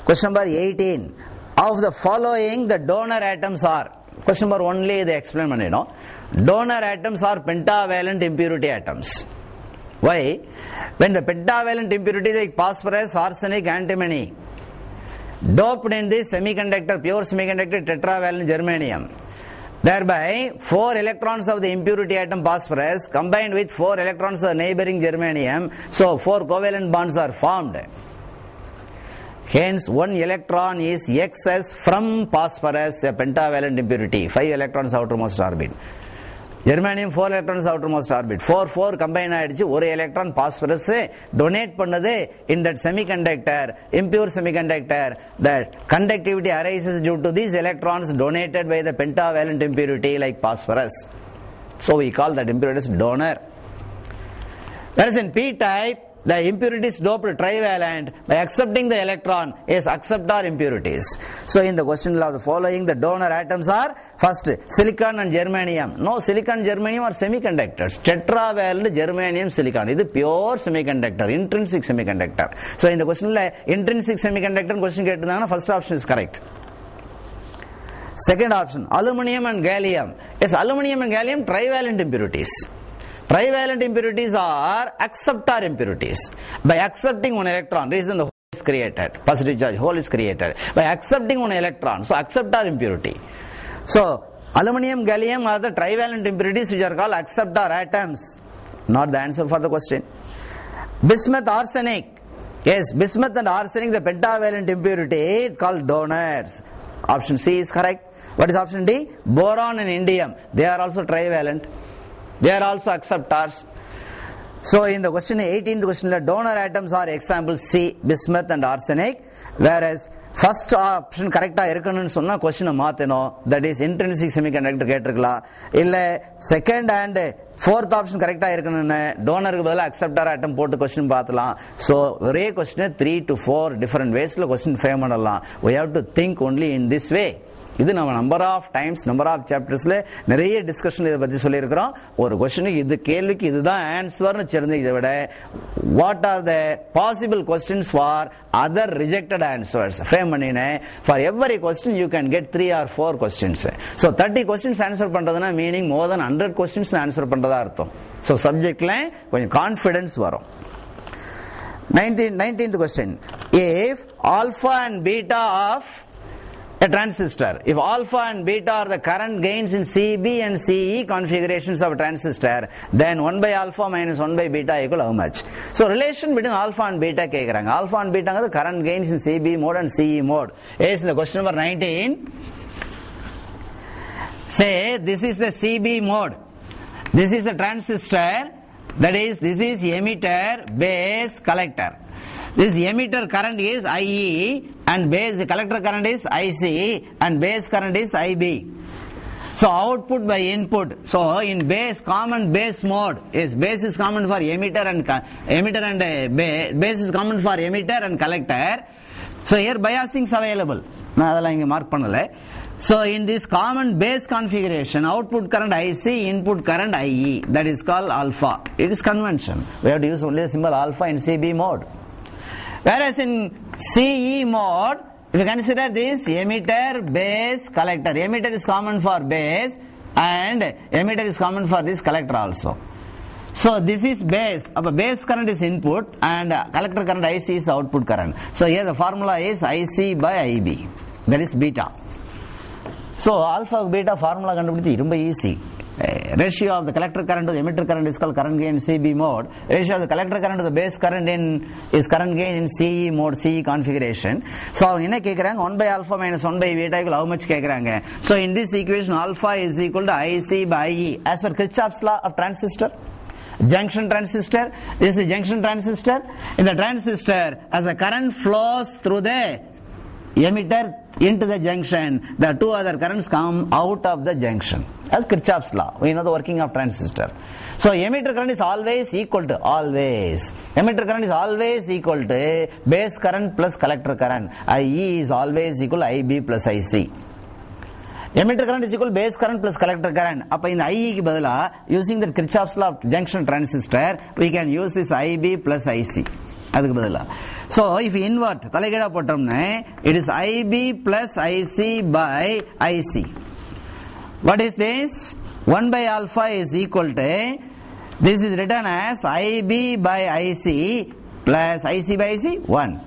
Question number 18. Of the following, the donor atoms are. Question number only they explain பண்ணினோம். Donor atoms are pentavalent impurity atoms. Why? When the pentavalent impurity like phosphorus, arsenic, antimony doped in the semiconductor, pure semiconductor tetravalent germanium. Thereby, 4 electrons of the impurity atom phosphorus combined with 4 electrons of neighboring germanium. So 4 covalent bonds are formed. Hence, 1 electron is excess from phosphorus, a pentavalent impurity. 5 electrons outermost orbit. Germanium 4 electrons outermost orbit. 4 combine ஆயிடுச்சு, ஒரு electron phosphorus donate பண்ணது in that semiconductor, impure semiconductor. That conductivity arises due to these electrons donated by the pentavalent impurity like phosphorus. So we call that impurity as donor. Whereas in p-type, the impurities doped trivalent by accepting the electron is acceptor impurities. So in the question of the following, the donor atoms are first silicon and germanium. No, silicon, germanium are semiconductors. Tetravalent germanium silicon. This is pure semiconductor, intrinsic semiconductor. So in the question intrinsic semiconductor question கேட்டிருந்தாங்கன்னா first option is correct. Second option, aluminum and gallium. Yes, aluminum and gallium trivalent impurities. Trivalent impurities are acceptor impurities. By accepting one electron, reason the hole is created, positive charge hole is created. By accepting one electron, so acceptor impurity. So aluminum, gallium are the trivalent impurities which are called acceptor atoms. Not the answer for the question. Bismuth, arsenic. Yes, bismuth and arsenic, the pentavalent impurity called donors. Option C is correct. What is option D? Boron and indium, they are also trivalent. They are also acceptors. So in the question 18th question, the donor atoms are example C, bismuth and arsenic. Whereas first option correct இருக்குன்னு சொன்னா question மாத்தணும். That is intrinsic semiconductor கேட்டிருக்கலாம். இல்ல second and fourth option correct இருக்குன்னு டோனருக்கு பதிலா acceptor atom போட்டு question பார்த்தலாம். So ஒரே question 3 to 4 different ways ல question frame பண்ணலாம். We have to think only in this way. இது நம்ம number of times number of சாப்டர்ஸ்ல நிறைய டிஸ்கஷன் இதை பத்தி சொல்லியிருக்கிறோம். ஒரு கொஸ்டினுக்கு இது கேள்விக்கு இதுதான் ஆன்சர்னு தெரிஞ்சு இதை விட what are the possible questions for other rejected answers frame பண்ணினேன். For every question you can get 3 or 4 questions. So 30 questions answer பண்றதுன்னா meaning more than 100 questions answer பண்றதா அர்த்தம். ஸோ சப்ஜெக்ட்ல கொஞ்சம் கான்ஃபிடன்ஸ் வரும். 19th question. If alpha and beta of a transistor, if alpha and beta are the current gains in CB and CE configurations of a transistor, then 1 by alpha minus 1 by beta equal how much? So relation between alpha and beta கேக்குறாங்க. Alpha and beta are the current gains in CB mode and CE mode. Is in the question number 19. Say this is the CB mode. This is the transistor. That is, this is emitter, base, collector. This emitter current is IE and base collector current is IC and base current is IB. So output by input. So in base, common base mode is base is common for emitter and base is common for emitter and collector. So here biasing is available. நான் அதெல்லாம் இங்க mark பண்ணல. So in this common base configuration, output current IC, input current IE, that is called alpha. It is convention. We have to use only the symbol alpha in CB mode. Whereas in CE mode, if you consider this emitter, base, collector. Emitter is common for base and emitter is common for this collector also. So this is base. Base current is input and collector current IC is output current. So here the formula is IC by IB. That is beta. So alpha beta formula கண்டுபிடித்து ரொம்ப easy. Ratio of the collector current to the emitter current is called current gain in CB mode. Ratio of the collector current to the base current is current gain in CE mode, CE configuration. So என்ன கேக்குறாங்க 1 by alpha minus 1 by beta equal how much கேக்குறாங்க. So in this equation alpha is equal to IC by IE as per Kirchhoff's law of transistor. Junction transistor. This is junction transistor. In the transistor, as the current flows through the emitter into the junction, the two other currents come out of the junction. That's Kirchhoff's law. We know the working of transistor. So emitter current is always equal to emitter current is always equal to base current plus collector current. IE is always equal to IB plus IC. Emitter current is equal to base current plus collector current. அப்ப இந்த IE க்கு பதிலா using the Kirchhoff's law of junction transistor, we can use this IB plus IC. அதுக்கு பதிலா. So if you invert தலைகீழா போட்டோம்னா it is IB plus IC by IC. What is this? 1 by alpha is equal to, this is written as IB by IC plus IC by IC 1.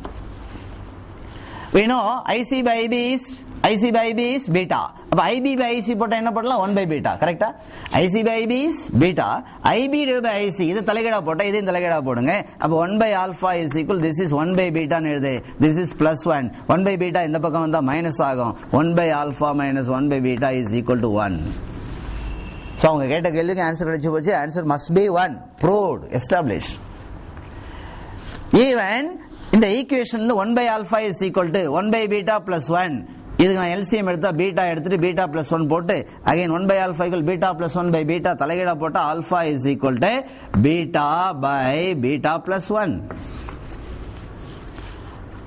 We know IC by IB is beta. அப்ப IB by IC போட்டா என்ன போடலாம் 1 by beta. கரெக்ட்டா? IC by IB is beta. IB by IC இது தலைகீழா போட்டா இதையும் தலைகீழா போடுங்க. அப்ப 1 by alpha is equal, this is 1 by beta ன்னு எழுது. This is plus 1. 1 by beta இந்த பக்கம் வந்தா மைனஸ் ஆகும். 1 by alpha minus 1 by beta is equal to 1. So அவங்க கேட்ட கேள்விக்கு ஆன்சர் கிடைச்சு போச்சு. Answer must be 1. Proved, established. Even in the equation 1 by alpha is equal to 1 by beta plus 1. இதுக்கு நான் LCM எடுத்தா பீட்டா எடுத்துட்டு பீட்டா பிளஸ் 1 போட்டு again 1 by alpha equal beta plus 1 by beta தலைகீழா போட்டா alpha is equal to beta by beta plus 1.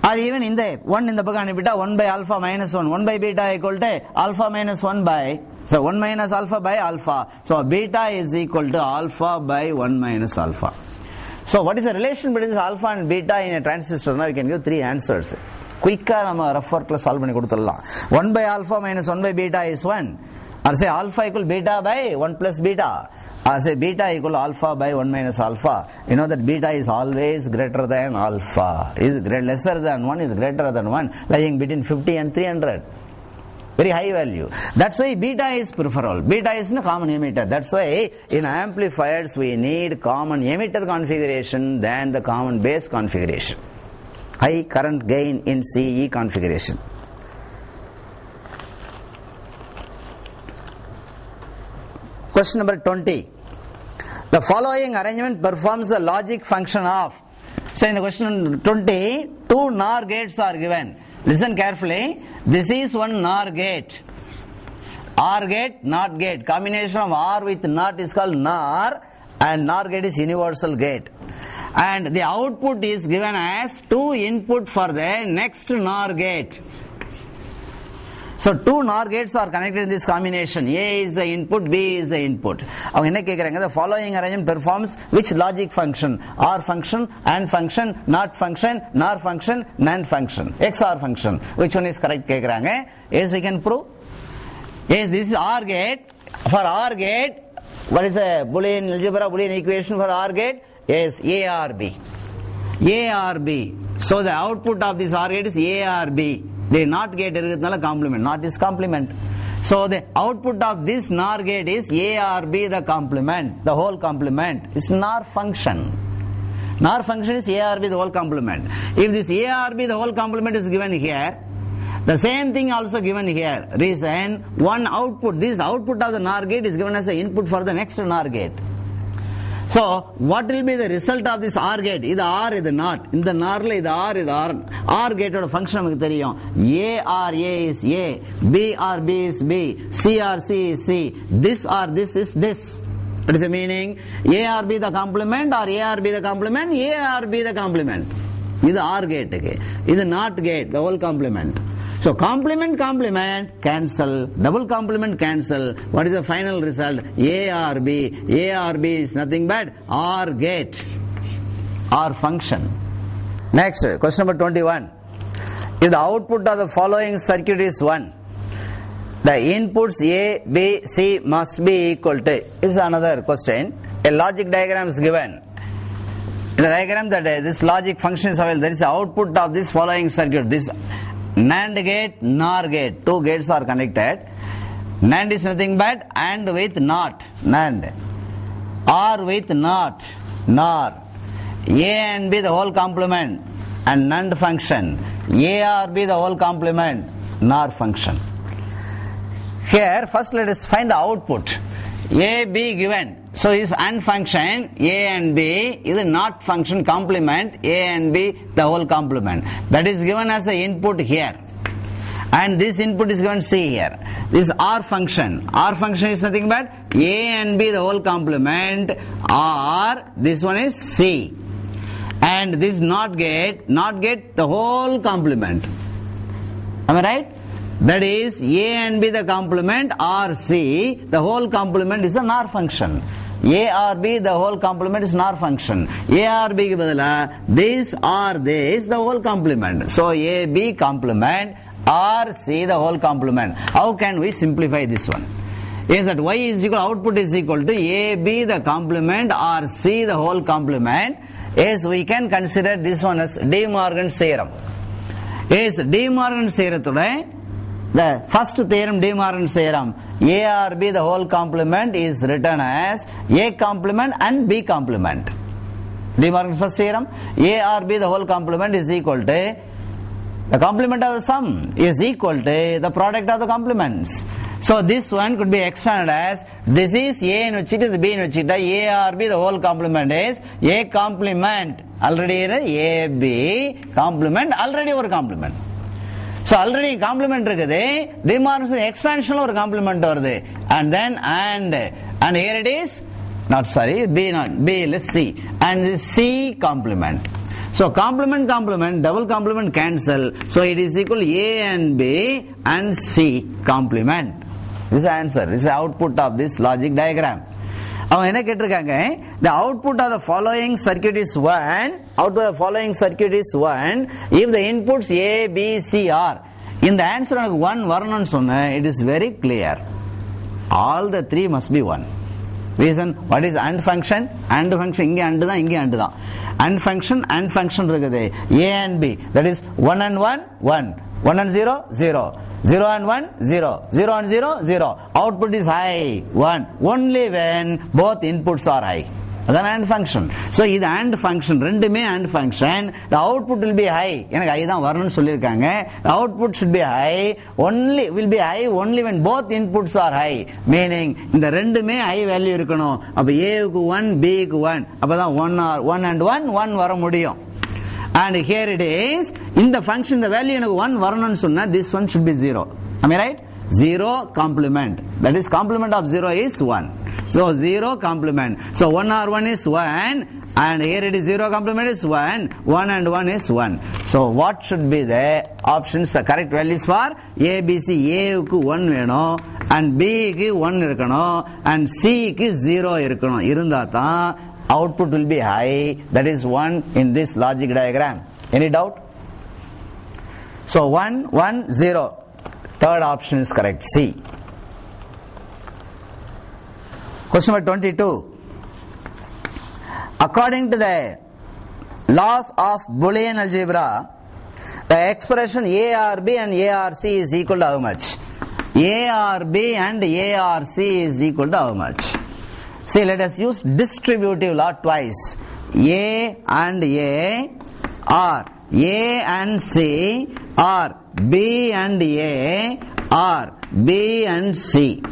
அது even இந்த 1 இந்த பக்கம் அனுப்பிட்டா 1 by alpha minus 1 1 by beta equal to alpha minus 1 by, so 1 minus alpha by alpha. So beta is equal to alpha by 1 minus alpha. So what is the relation between this alpha and beta in a transistor? Now we can give 3 answers. Quick நம்ம rough workல solve பண்ணி கொடுத்துடலாம். 1 by alpha minus 1 by beta is 1. Or say alpha equal beta by 1 plus beta. Or say beta equal alpha by 1 minus alpha. You know that beta is always greater than alpha. Is lesser than 1 is greater than 1, lying between 50 and 300. Very high value. That's why beta is preferable. Beta is a common emitter. That's why in amplifiers we need common emitter configuration than the common base configuration. High current gain in CE configuration. Question number 20. The following arrangement performs the logic function of. So in the question 20, 2 NOR gates are given. Listen carefully. This is one NOR gate. OR gate, NOT gate. Combination of OR with NOT is called NOR, and NOR gate is universal gate. And the output is given as 2 input for the next NOR gate. So two NOR gates are connected in this combination. A is the input, B is the input. அவங்க என்ன கேக்குறாங்க, the following arrangement performs which logic function? OR function, AND function, NOT function, NOR function, NAND function, XOR function. Which one is correct கேக்குறாங்க. Yes, we can prove. Yes, this is OR gate. For OR gate, what is the Boolean algebra, Boolean equation for OR gate? Yes, A or B. A or B. So the output of this OR gate is A or B. The NOT gate irukadnala complement. NOT is complement. So the output of this NOR gate is A or B the complement. The whole complement is NOR function. NOR function is A or B the whole complement. If this A or B the whole complement is given here, the same thing also given here. Reason, one output, this output of the NOR gate is given as an input for the next NOR gate. So what will be the result of this OR gate? This OR is not. In the NOR la this OR is OR. OR gate oda function namakku theriyum. A or A is A, B or B is B, C or C is C, this or this is this. What is the meaning? A or B the complement or A or B the complement? A or B the complement. This OR gate. This NOT gate, the whole complement. So complement cancel, double complement cancel. What is the final result? A or B. A or B is nothing but OR gate, OR function. Next, question number 21. If the output of the following circuit is 1, the inputs A, B, C must be equal to. This is another question. A logic diagram is given. In the diagram that this logic function is available, there is the output of this following circuit. This NAND gate, NOR gate, two gates are connected. NAND is nothing but AND with NOT, NAND. OR with NOT, NOR. A and B the whole complement and NAND function. A or B the whole complement, NOR function. Here first let us find the output. A, B given. So is AND function, A and B is a NOT function complement, A and B the whole complement. That is given as an input here. And this input is given C here. This OR function. OR function is nothing but A and B the whole complement, or this one is C. And this NOT gate the whole complement. Am I right? That is A and B the complement or C, the whole complement is a NOR function. A or B the whole complement is NOR function. A or B ke badala this or this the whole complement. So A, B complement or C the whole complement. How can we simplify this one? Is that Y is equal, output is equal to A, B the complement or C the whole complement. Yes, we can consider this one as De Morgan's theorem. Yes, De Morgan's theorem today. The first theorem, De Morgan's theorem, A or B the whole complement is written as A complement and B complement. De Morgan's first theorem, A or B the whole complement is equal to the complement of the sum is equal to the product of the complements. So this one could be expanded as this is A in vachita, the B in vachita, A or B the whole complement is A complement already A B complement already ஒரு complement. So already complement இருக்குது, De Morgan's expansion ஒரு complement வருது, and then and here it is not sorry B not B is C and this C complement. So complement double complement cancel, so it is equal A and B and C complement. This is the answer. This is the output of this logic diagram. அவங்க என்ன கேட்டிருக்காங்க, the output of the following circuit is 1, output of the following circuit is 1 if the inputs A, B, C are. இந்த answer எனக்கு 1 வரணும்னு சொன்ன, it is very clear. All the three must be 1. Reason, what is AND function? AND function இங்கே AND தான், இங்கே AND தான். AND function இருக்குது A and B, that is 1 and 1 1, 1 and 0 0, 0 and 1 0, 0 and 0 0. Output is high 1 only when both inputs are high. That's AND function. So இது AND function, ரெண்டுமே AND function. The output will be high. எனக்கு high தான் வரணும்னு சொல்லிருக்காங்க. The output should be high only, will be high only when both inputs are high. Meaning இந்த ரெண்டுமே high value இருக்கணும். அப்ப A க்கு 1, B க்கு 1. அப்பதான் 1 and 1 வர முடியும். And here it is, in the function the value எனக்கு 1 வரணும்னு சொன்னா this one should be 0. Am I right? 0 complement. That is complement of 0 is 1. So 0 complement. So 1 or 1 is 1 and here it is 0 complement is 1. 1 and 1 is 1. So what should be the options? The correct values for A, B, C. A க்கு 1 வேணும் and B க்கு 1 இருக்கணும் and C க்கு 0 இருக்கணும். இருந்தா தான் output will be high. That is 1 in this logic diagram. Any doubt? So 1, 1, 0. Third option is correct. C. Question number 22. According to the laws of Boolean algebra, the expression ARB and ARC is equal to how much? ARB and ARC is equal to how much? See, let us use distributive law twice. A and A are A and C are B and A are B and C.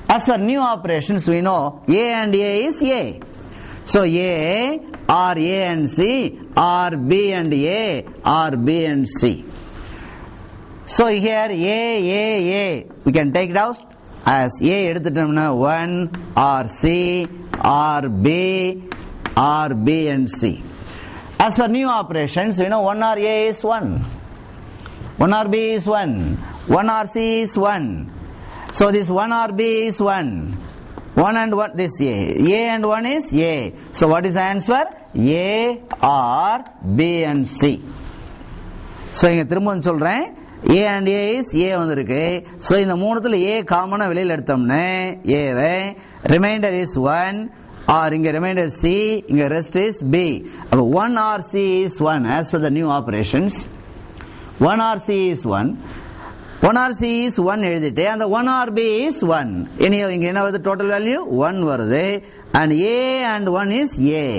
As for new operations, we know A and A is A. So A or A and C or B and A or B and C. So here A, we can take it out as A எடுத்துட்டோம்னா 1 or C or B or B and C. As for new operations, we know 1 or A is 1. 1 or B is 1. 1 or C is 1. So this 1 or B is 1. 1 and 1, this A and 1 is A. So what is the answer? A or B and C. So இங்க திரும்ப சொல்றேன், A and A is A வந்திருக்கு. So இந்த மூணுத்துல A காமனா வெளியில எடுத்தோம்னா A why, remainder is 1 or இங்க remainder is C, இங்க rest is B. அப்ப 1 or C is 1 as per the new operations. 1 or C is 1. 1 or C is 1 எழுதிட்டு அந்த 1 or B is 1. இங்க என்ன வருது? total value 1 வருது and A and 1 is A.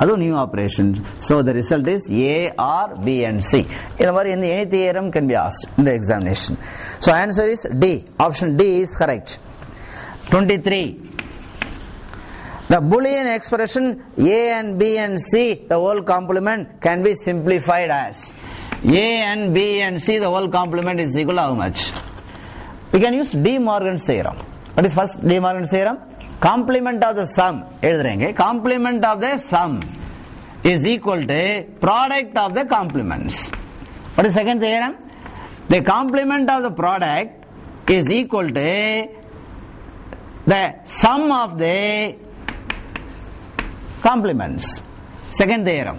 அதுவும் new operations. So the result is A or B and C. இந்த மாதிரி any theorem can be asked in the examination. So answer is D. Option D is correct. 23. The Boolean expression A and B and C, the whole complement, can be simplified as A and B and C, the whole complement is equal to how much? We can use De Morgan's theorem. What is first De Morgan's theorem? Complement of the sum. Complement of the sum is equal to product of the complements. What is second theorem? The complement of the product is equal to the sum of the complements. Second theorem.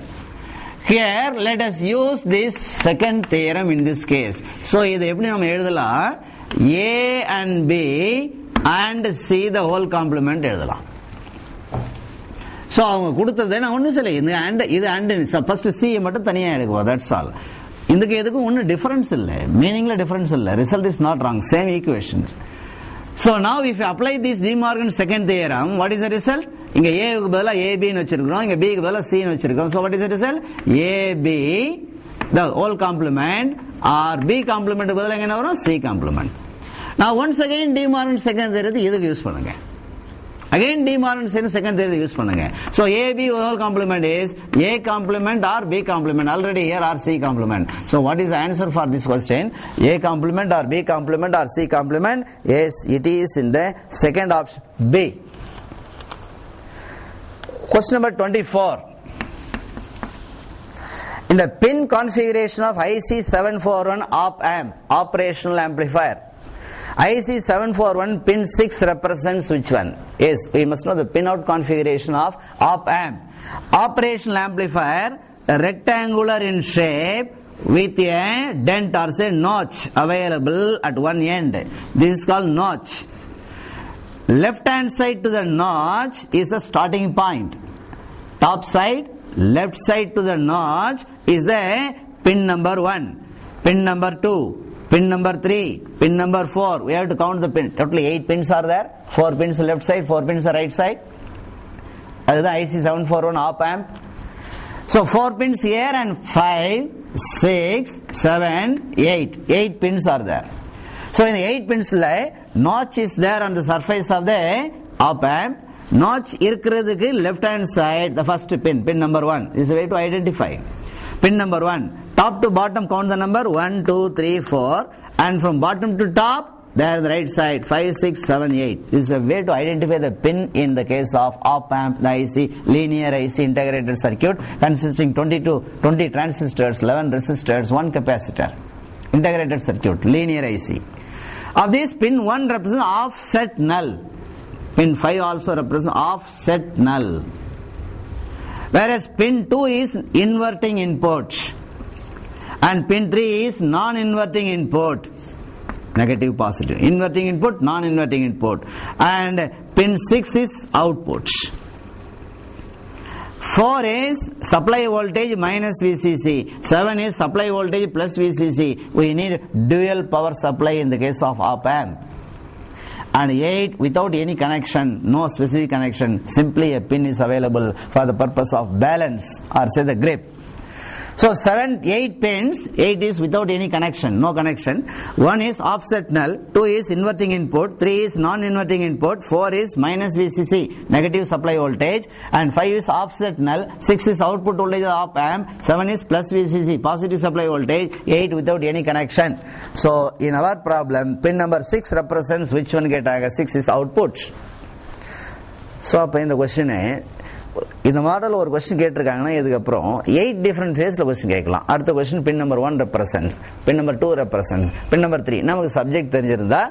Here let us use this second theorem in this case. So இது எப்படி நம்ம எழுதலாம்? A and B and C the whole complement எழுதலாம். So அவங்க கொடுத்தது நான் ஒன்றும் சொல்ல, இது and first C மட்டும் தனியா எடுக்குவோம். That's all. இதுக்கு எதுக்கும் ஒன்றும் டிஃபரன்ஸ் இல்லை, மீனிங்ல டிஃபரன்ஸ் இல்லை. Result is not wrong, same equations. So now if you apply this De Morgan's second theorem, what is the result? இங்க A க்கு பதிலா AB ன்னு வச்சிருக்கோம், இங்க B க்கு பதிலா C ன்னு வச்சிருக்கோம். So what is the result? AB the whole complement or B complement க்கு பதிலா என்ன வரும்? C complement. Now once again De Morgan's second theorem இதுக்கு யூஸ் பண்ணுங்க. Again De Morgan's second theorem use பண்ணுங்க. So AB whole complement is A complement or B complement. Already here or C complement. So what is the answer for this question? A complement or B complement or C complement? Yes, it is in the second option B. Question number 24. In the pin configuration of IC 741 op amp, operational amplifier, IC 741 pin 6 represents which one? Yes, we must know the pin out configuration of op amp. Operational amplifier, rectangular in shape with a dent or say notch available at one end. This is called notch. Left hand side to the notch is the starting point. Top side, left side to the notch is the pin number 1, pin number 2, pin number 3, pin number 4. We have to count the pins. Totally 8 pins are there. 4 pins left side, 4 pins the right side. That is the IC 741 op amp. So 4 pins here and 5, 6, 7, 8. 8 pins are there. So in the 8 pins notch is there on the surface of the op amp. Notch இருக்கிறதுக்கு left hand side the first pin, pin number 1. This is a way to identify. Pin number 1. Top to bottom count the number 1, 2, 3, 4 and from bottom to top there on the right side, 5, 6, 7, 8. This is a way to identify the pin in the case of op-amp, the IC, linear IC integrated circuit consisting 20 transistors, 11 resistors, 1 capacitor. Integrated circuit, linear IC. Of this, pin 1 represents offset null. Pin 5 also represents offset null. Whereas pin 2 is inverting input. And pin 3 is non-inverting input. Negative, positive. Inverting input, non-inverting input. And pin 6 is output. 4 is supply voltage minus VCC. 7 is supply voltage plus VCC. We need dual power supply in the case of op-amp. And 8 without any connection, no specific connection, simply a pin is available for the purpose of balance or say the grip. So 8 pins, 8 is without any connection, no connection. 1 is offset null, 2 is inverting input, 3 is non-inverting input, 4 is minus VCC, negative supply voltage, and 5 is offset null, 6 is output voltage of op-amp, 7 is plus VCC, positive supply voltage, 8 without any connection. So in our problem, pin number 6 represents which one get 6 is output. So in the question இந்த model ஒரு question கேட்டிருக்காங்கன்னா இதுக்கு அப்புறம் 8 different ஃபேஸ்ல question கேட்கலாம். அடுத்த question பின் number 1 represents, பின் number 2 represents, பின் number 3. நமக்கு subject தெரிஞ்சிருந்தா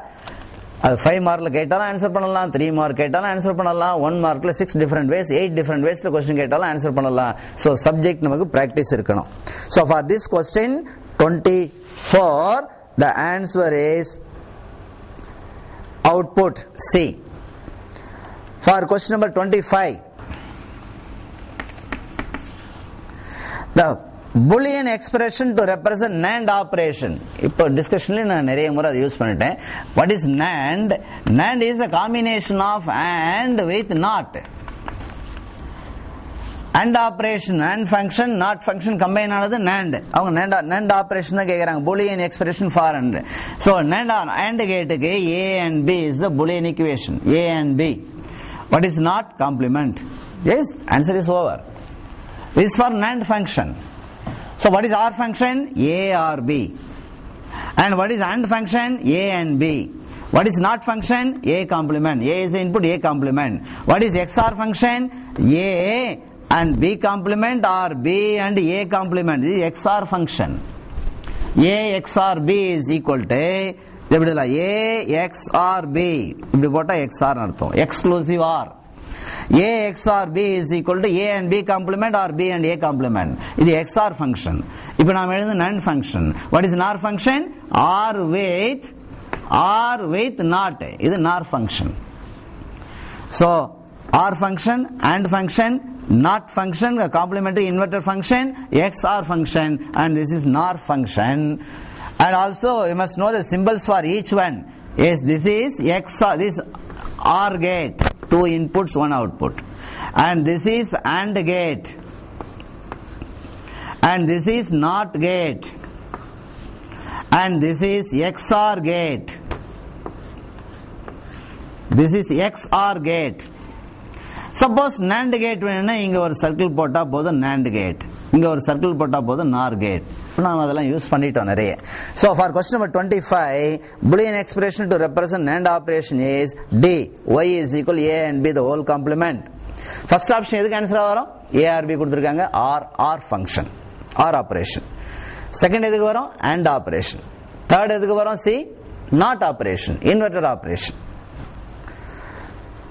அது 5 மார்க்ல கேட்டாலும் ஆன்சர் பண்ணலாம், 3 மார்க் கேட்டாலும் ஆன்சர் பண்ணலாம், 1 மார்க்ல 6 டிஃபரண்ட் வேஸ், 8 டிஃபரண்ட் வேஸ்ல क्वेश्चन கேட்டாலும் ஆன்சர் பண்ணலாம். சோ சப்ஜெக்ட் நமக்கு பிராக்டீஸ் இருக்கணும். So for this question 24 the answer is output C. For question number 25, the Boolean expression to represent NAND operation. இப்போ டிஸ்கஷன்ல நான் நிறைய முறை அதை யூஸ் பண்ணிட்டேன். What is NAND? NAND is a combination of AND with NOT. AND operation, AND function, NOT function combine ஆனது NAND. அவங்க NAND operation தான் கேக்குறாங்க. Boolean expression for AND. So AND கேட்டுக்கு A and B is the Boolean equation. A and B. What is NOT? Complement. Yes, answer is over. This is for NAND function. So what is OR function? A or B. And what is AND function? A and B. What is NOT function? A complement. A is the input, A complement. What is XOR function? A and B complement or B and A complement. This is XOR function. A XOR B is equal to A XOR B. இப்படி போட்டா XOR அர்த்தம். Exclusive OR. A XOR B is equal to A and B complement or B and A complement. இது XOR function. இப்போ நாம் எழுதுன NAND function. What is NOR function? OR with NOT. இது NOR function. So OR function, AND function, NOT function, a complementary inverter function, XOR function, and this is NOR function. And also you must know the symbols for each one. Yes, this is XOR, this OR gate, 2 inputs 1 output, and this is AND gate, and this is NOT gate, and this is XOR gate, this is XOR gate. Suppose NAND gate வேணும்னா இங்க ஒரு circle போட்டா போதும் NAND gate, இங்க ஒரு circle போட்டா போதும் NOR gate. நாம அதெல்லாம் யூஸ் பண்ணிட்டோம் நிறைய. So for question number 25, Boolean expression to represent NAND operation is D. Y is equal A and B the whole complement. First option எதுக்கு ஆன்சர் வரும்? A or B கொடுத்திருக்காங்க. OR function, OR operation. Second எதுக்கு வரும்? AND operation. Third எதுக்கு வரும்? C. NOT operation, inverter operation.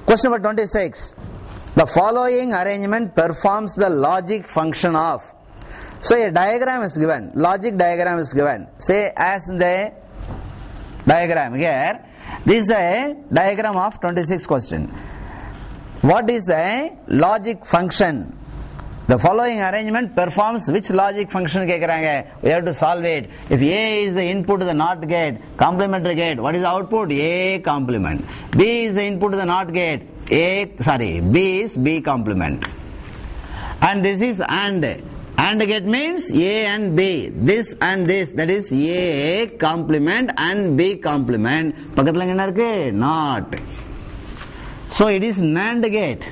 Question number 26. The following arrangement performs the logic function of. So a diagram is given, logic diagram is given. Say as in the diagram here, this is a diagram of 26 question. What is the logic function? The following arrangement performs which logic function கேக்குறாங்க. We have to solve it. If A is the input to the NOT gate, complementary gate, what is the output? A complement. B is the input to the NOT gate, B is B complement. And this is AND. AND gate means A and B. This and this, that is A complement and B complement. பக்கத்துல என்ன இருக்கு? NOT. So it is NAND gate.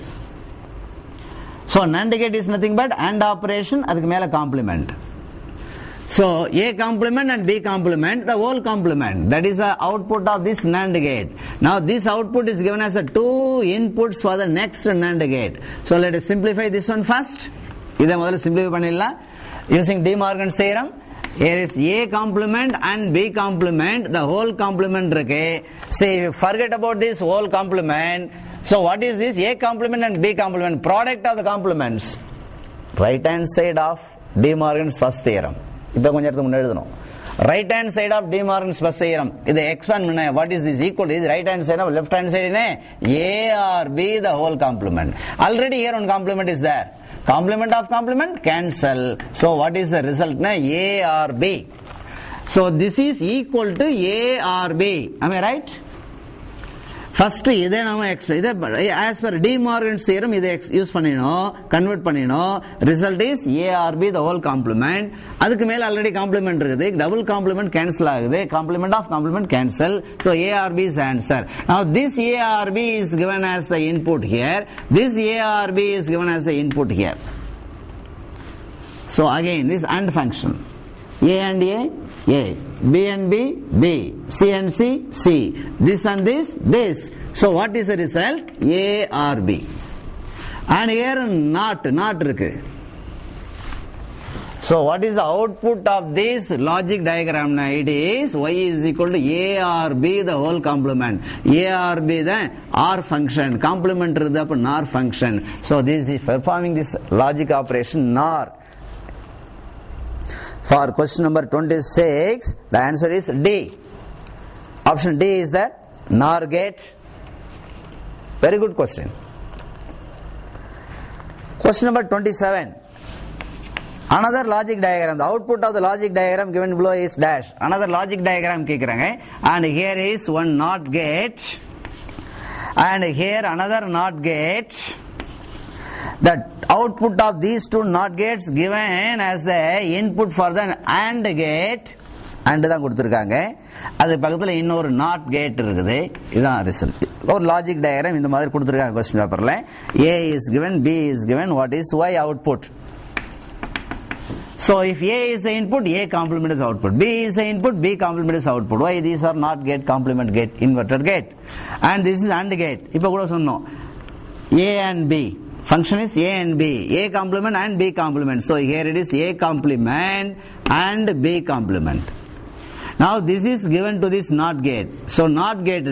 So NAND gate is nothing but AND operation, அதுக்கு மேல complement. So A complement and B complement, the whole complement, that is the output of this NAND gate. Now this output is given as a 2 inputs for the next NAND gate. So let us simplify this one first. Using De Morgan's theorem, here is A complement and B complement, the whole complement. Say if you forget about this whole complement, so what is this? A complement and B complement, product of the complements. Right hand side of De Morgan's first theorem. Right hand side of De Morgan's first theorem. This expand, what is this equal? Is right hand side of left hand side A or B, the whole complement. Already here one complement is there. Complement of complement cancel. So what is the result? A or B. So this is equal to A or B. Am I right? First, as per De Morgan's theorem, use convert result is A or B, the whole complement. Adukku mele already complement irukku. Double complement cancel agudhu. Complement of complement cancel. So A or B is the answer. Now this A or B is given as the input here. This A or B is given as the input here. So again, this AND function. A and A, B and B, B, C and C, C, this and this, this. So what is the result? A or B. And here not irukku. So what is the output of this logic diagram? It is Y is equal to A or B, the whole complement. A or B, the OR function. Complement is the NOR function. So this is performing this logic operation NOR. For question number 26, the answer is D. Option D is the NOR gate. Very good question. Question number 27. Another logic diagram. The output of the logic diagram given below is dash. Another logic diagram kekranga. And here is one NOT gate. And here another NOT gate. The output of these two NOT gates given as the input for the AND gate. AND தான் கொடுத்திருக்காங்க. அது பக்கத்துல இன்னொரு NOT gate இருக்குது. இதான் result. ஒரு logic diagram இந்த மாதிரி கொடுத்திருக்காங்க क्वेश्चन பேப்பர்ல. A is given, B is given, what is Y output? So if A is the input, A complement is output. B is the input, B complement is output. Why? These are NOT gate, complement gate, inverter gate. And this is AND gate. இப்போ கூட சொன்னோம். A and B. Function is A and B. A complement and B complement. So here it is A complement and B complement. Now this is given to this NOT gate. So NOT gate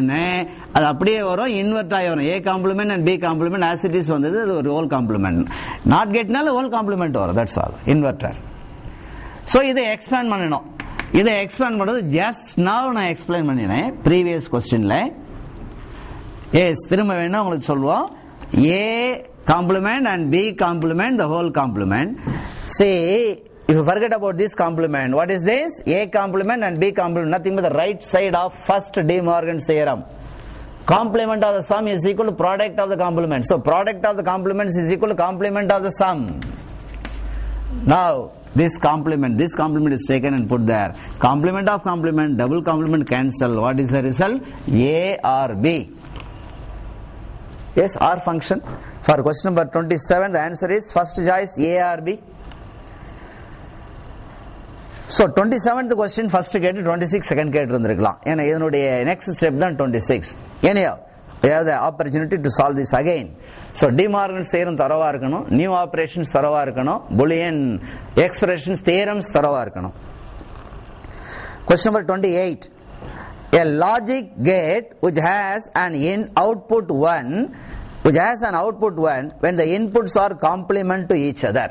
அது அப்படியே வரும், invert ஆகி வரும். A complement and B complement as it is வந்தது, அது ஒரு whole complement. NOT gateனால whole complement வரும். That's all. Inverter. So இதை expand பண்ணணும். இதை expand பண்றது just now நான் explain பண்ணினேன் previous questionல. Yes, திரும்ப வேணா உங்களுக்கு சொல்லுவோம். A complement and B complement, the whole complement. See, if you forget about this complement, what is this? A complement and B complement, nothing but the right side of first De Morgan's theorem. Complement of the sum is equal to product of the complement. So product of the complements is equal to complement of the sum. Now this complement is taken and put there. Complement of complement, double complement cancel. What is the result? A or B. Yes, OR function. For question number 27, the answer is first choice A or B. So 27th question first gate, 26 second gate இருந்திருக்கலாம். ஏன்னா இதனுடைய next step தான் 26. Anyhow, we have the opportunity to solve this again. So De Morgan's theorem தரவா இருக்கணும், new operations தரவா இருக்கணும், Boolean expressions, theorems தரவா இருக்கணும். Question number 28. A logic gate which has an output 1 when the inputs are complement to each other.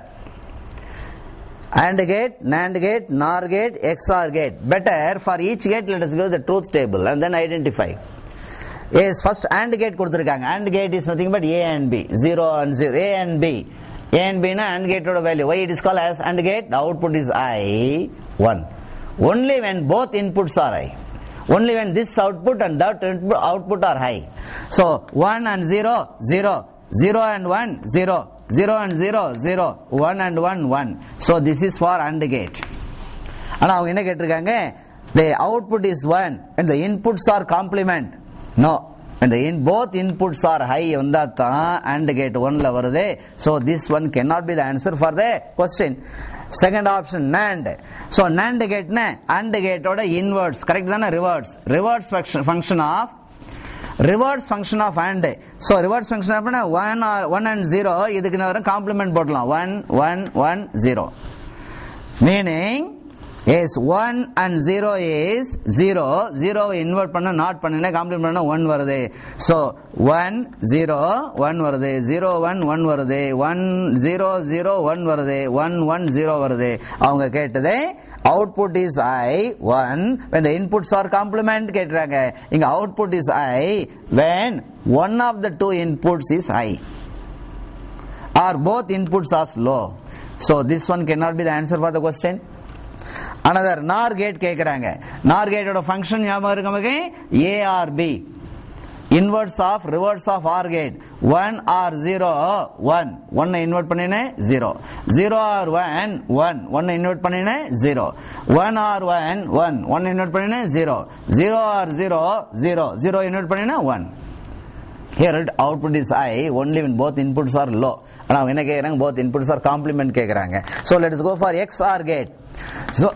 AND gate, NAND gate, NOR gate, XOR gate. Better for each gate let us go to the truth table and then identify. Yes, first AND gate கொடுத்திருக்காங்க. AND gate is nothing but A and B, 0 and 0. A and B. A and B na AND gate oda value. Why it is called as AND gate? The output is I, 1. Only when both inputs are I. Only when this output and that output are high. So 1 and 0, 0, 0 and 1, 0, 0 and 0, 0, 1 and 1, 1. So this is for AND gate. And அவங்க என்ன கேட்டிருக்காங்க? The output is 1 and the inputs are complement. No, when both inputs are high vanda tha AND gate 1 la varudhe. So this one cannot be the answer for the question. Second option NAND. So NAND gate na AND gate oda inverse correct dana, reverse function of AND. So reverse function of 1 and 0 idukku na varum complement podalam 1 1 1 0, meaning yes 1 and 0 is 0 0 invert panna not panna complement panna 1 varudhe. So 1 0 1 varudhe, 0 1 1 varudhe, 1 0 0 1 varudhe, 1 1 0 varudhe. avanga kettade output is I 1 when the inputs are complement ketranga. inga output is I when one of the two inputs is high or both inputs are low. So this one cannot be the answer for the question. Another NOR gate கேக்குறாங்க. NOR gate ஓட function ஞாபகம் இருக்கு நமக்கு A or B, inverse of reverse of OR gate 1 or 0 1 1 invert பண்ணினே 0 0 or 1 1 1 invert பண்ணினே 0 1 or 1 1 1 invert பண்ணினே 0 0 or 0 0 0 invert பண்ணினே 1. Here output is I only when both inputs are low. Now என்ன கேக்குறாங்க, both inputs are complement கேக்குறாங்க. So let us go for XOR gate. So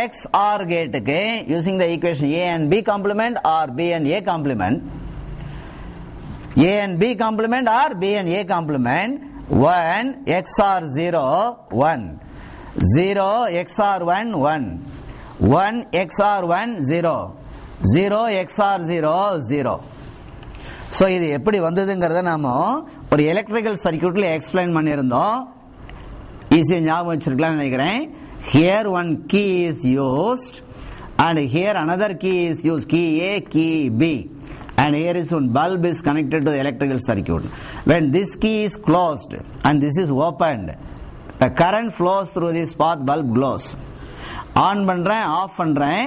XOR gate ke using the equation A and B complement or B and A complement, A and B complement or B and A complement, 1 XOR 0 1 0 XOR 1 1 1 XOR 1 0 0 XOR 0 0. So இது எப்படி வந்ததுங்கறத நாம ஒரு electrical சர்க்யூட்ல explain பண்ணியிருந்தோம். ஈஸியா ஞாபகம் வச்சிருக்கலாம்னு நினைக்கிறேன். Here one key is used and here another key is used, key A, key B, and here is one bulb is connected to the electrical circuit. When this key is closed and this is opened, the current flows through this path, bulb glows. On பண்றேன், of பண்றேன்,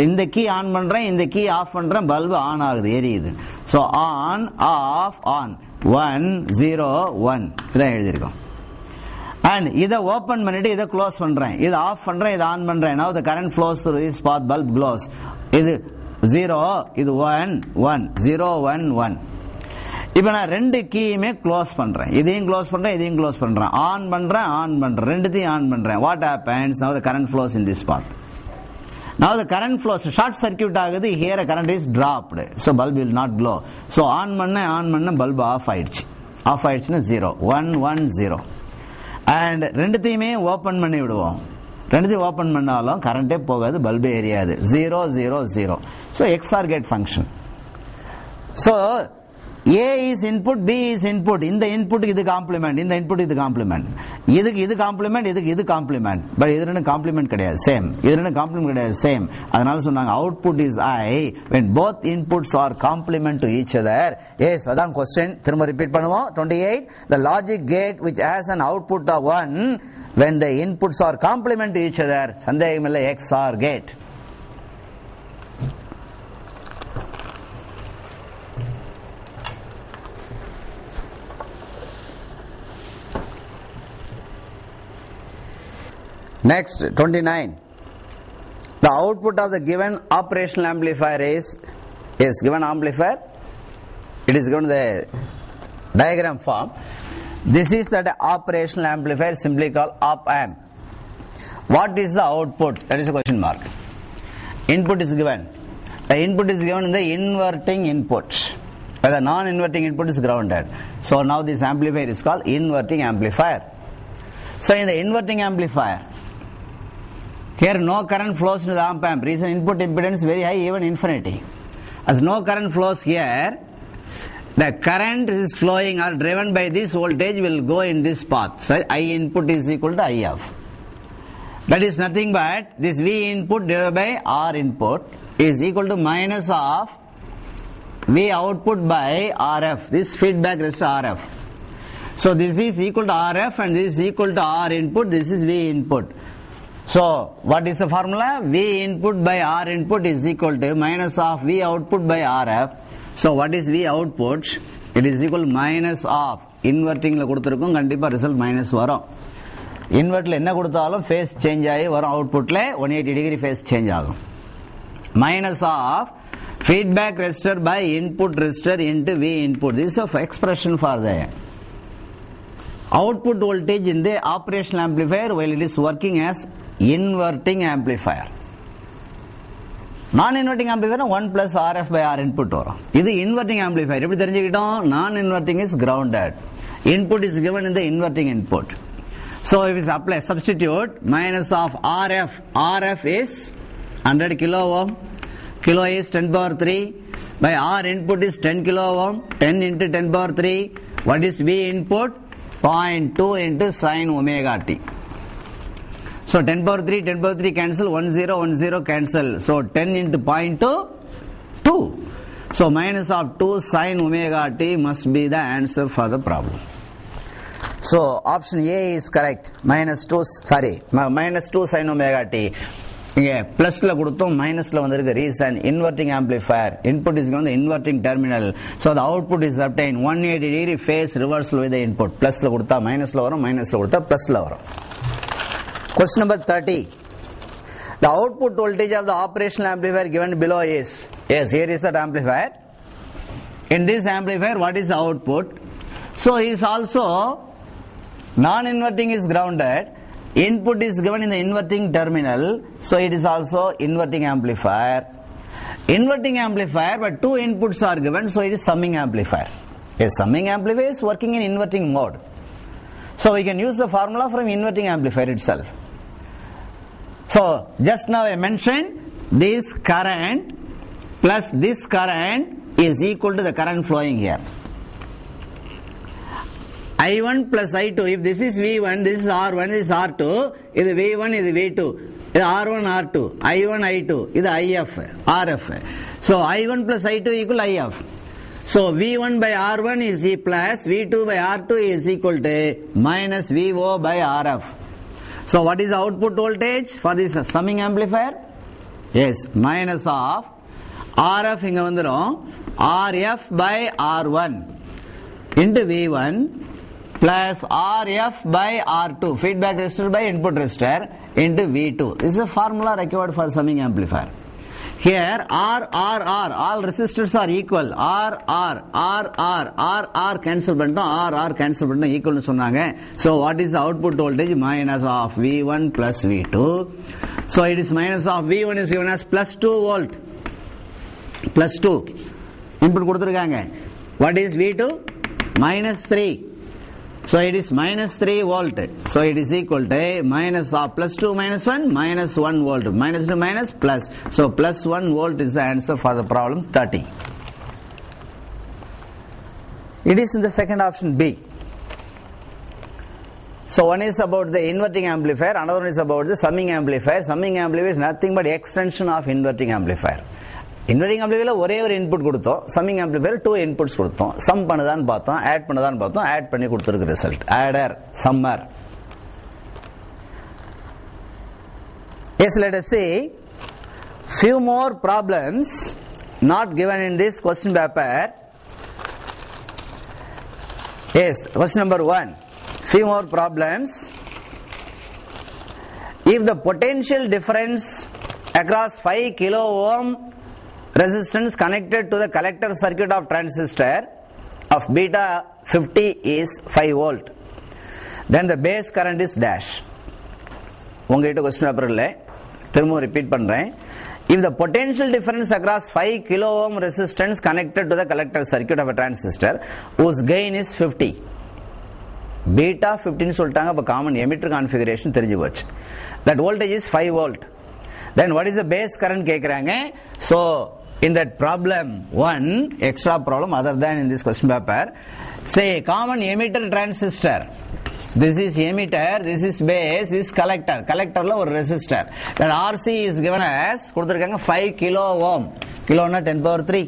இந்த key on பண்றேன், இந்த key of பண்றேன், bulb on ஆகுது, எரியுது. So on off on 1 0 1 இதான் எழுதியிருக்கோம். And இதை ஓபன் பண்ணிட்டு இதை க்ளோஸ் பண்றேன், இதை ஆஃப் பண்றேன், இதை ஆன் பண்றேன். Now the current flows through this path, bulb glows. இது 0 இது 1 1 0 1 1. இப்போ நான் ரெண்டு கீயுமே க்ளோஸ் பண்றேன், இதையும் க்ளோஸ் பண்றேன், இதையும் க்ளோஸ் பண்றேன், ஆன் பண்றேன், ரெண்டுத்தையும் ஆன் பண்றேன். What happens? Now the current flows in this path. Now the current flows, short circuit ஆகுது, here a current is dropped, so bulb will not glow. So on பண்ண bulb of ஆயிடுச்சுன்னா 0 1 1 0. And ரெண்டுத்தையுமே open பண்ணி விடுவோம், ரெண்டுத்தையும் open பண்ணாலும் கரண்டே போகாது, பல்பே எரியாது, 0 0 0. So XOR gate function. So A is input, B is input. இந்த input இது complement, இந்த input இது complement. இதுக்கு இது complement, இதுக்கு இது complement. But இது ரெண்டு complement கிடையாது, same. இது ரெண்டு complement கிடையாது, same. அதனால சொன்னாங்க output is I when both inputs are complement to each other. Yes, அதான் question. திரும்ப repeat பண்ணுவோம். 28. The logic gate which has an output of 1 when the inputs are complement to each other. சந்தேகம் இல்லை, XOR gate. Next, 29. The output of the given operational amplifier is given amplifier. It is given the diagram form. This is that operational amplifier, simply called op amp. What is the output? That is a question mark. Input is given. The input is given in the inverting input. The non-inverting input is grounded. So now this amplifier is called inverting amplifier. So in the inverting amplifier, here no current flows to the op amp. Reason input impedance very high, even infinity. As no current flows here, the current is flowing or driven by this voltage will go in this path. So I input is equal to I off. That is nothing but this V input divided by R input is equal to minus of V output by RF. This feedback resistor RF. So this is equal to RF and this is equal to R input. This is V input. So what is the formula? V input by R input is equal to minus of V output by RF. So what is V output? It is equal to minus of inverting la கொடுத்திருக்கும், கண்டிப்பா result minus வரும். இன்வெர்ட்ல என்ன கொடுத்தாலும் face change ஆகி வரும், அவுட்புட்ல 180 degree phase change ஆகும். Minus of feedback resistor by input resistor into V input. This is an expression for the output voltage in the operational amplifier while it is working as inverting amplifier. Non-inverting amplifier 1 plus RF by R input varum. This is inverting amplifier. Non-inverting is grounded. Input is given in the inverting input. So if we apply substitute minus of RF is 100 kilo ohm, kilo is 10 power 3 by R input is 10 kilo ohm, 10 into 10 power 3. What is V input? 0.2 into sin omega t. So 10 power 3 cancel, 1 0 cancel. So 10 into 0.2, 2. So minus of 2 sin omega t must be the answer for the problem. So option A is correct. Minus 2 sin omega t. Plus la kuduttom minus la vandirukku reason inverting amplifier. Input is given the inverting terminal. So the output is obtained 180 degree phase reversal with the input. Plus la kudutha minus la varum, minus la kudutha plus la varum. Question number 30. The output voltage of the operational amplifier given below is, yes, here is that amplifier. In this amplifier, what is the output? So is also non-inverting is grounded. Input is given in the inverting terminal. So it is also inverting amplifier. Inverting amplifier, but two inputs are given. So it is summing amplifier. A summing amplifier is working in inverting mode. So we can use the formula from inverting amplifier itself. So just now I mentioned this current plus this current is equal to the current flowing here. I1 plus I2, if this is V1, this is R1, this is R2, this is V1, this is V2, this is R1, R2, I1, I2, this is IF, RF. So I1 plus I2 equal IF. So V1 by R1 is E plus, V2 by R2 is equal to minus VO by RF. So what is the output voltage for this summing amplifier? Yes, minus of RF inga vandirum, RF by R1 into V1 plus RF by R2, feedback resistor by input resistor into V2. This is a formula required for summing amplifier. Here R, all resistors are equal. R cancel pannum, R cancel pannum equal nu sonnanga. So what is the output voltage? Minus of V1 plus V2. So it is minus of V1 is given as plus 2 volt. Plus 2. Input kuduthirukanga. What is V2? Minus 3. So it is minus 3 volt. So it is equal to minus of plus 2 minus 1 minus 1 volt. Minus 2 minus plus. So plus 1 volt is the answer for the problem 30. It is in the second option B. So one is about the inverting amplifier, another one is about the summing amplifier. Summing amplifier is nothing but extension of inverting amplifier. Inverting amplifier ஒரே ஒரு input கொடுத்தோம், summing amplifier 2 inputs கொடுத்தோம். Sum பண்ணதான் பார்த்தோம், add பண்ணதான் பார்த்தோம், add பண்ணி கொடுத்திருக்கு result. Adder, summer. Yes, let us see few more problems not given in this question paper. Yes, question number 1. Few more problems. If the potential difference across 5 kilo ohm resistance connected to the collector circuit of transistor of beta 50 is 5 volt, then the base current is dash. உங்ககிட்ட question paper இல்லை, திரும்ப repeat பண்றேன். If the potential difference across 5 kilo ohm resistance connected to the collector circuit of a transistor whose gain is 50, beta 15 சொல்லிட்டாங்க, அப்ப common emitter configuration தெரிஞ்சு போச்சு. That voltage is 5 volt. Then what is the base current கேக்குறாங்க. So in that problem 1, extra problem other than in this question paper, say common emitter transistor. This is emitter, this is base, this is collector. Collector la or resistor. That RC is given as கொடுத்திருக்காங்க 5 kilo ohm. Kilo na 10 power 3.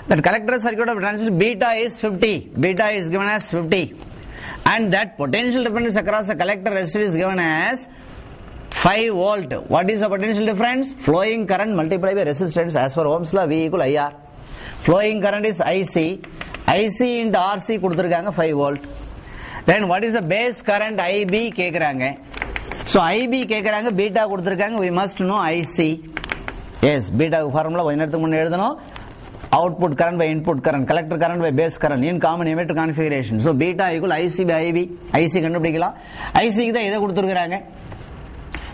That collector circuit of transistor beta is 50. Beta is given as 50. And that potential difference across the collector resistor is given as 5 volt. What is the potential difference? Flowing current multiplied by resistance. As per Ohm's law, V equal IR. Flowing current is IC. IC into RC கொடுத்திருக்காங்க 5 volt. Then what is the base current? IB கேக்குறாங்க. So IB கேக்குறாங்க, beta கொடுத்திருக்காங்க, we must know IC. Yes, beta formula output current by input current, collector current by base current in common emitter configuration. So beta equal IC by IB. IC கண்டுபிடிக்கலாம். IC க்கு தான் இதை கொடுத்திருக்காங்க.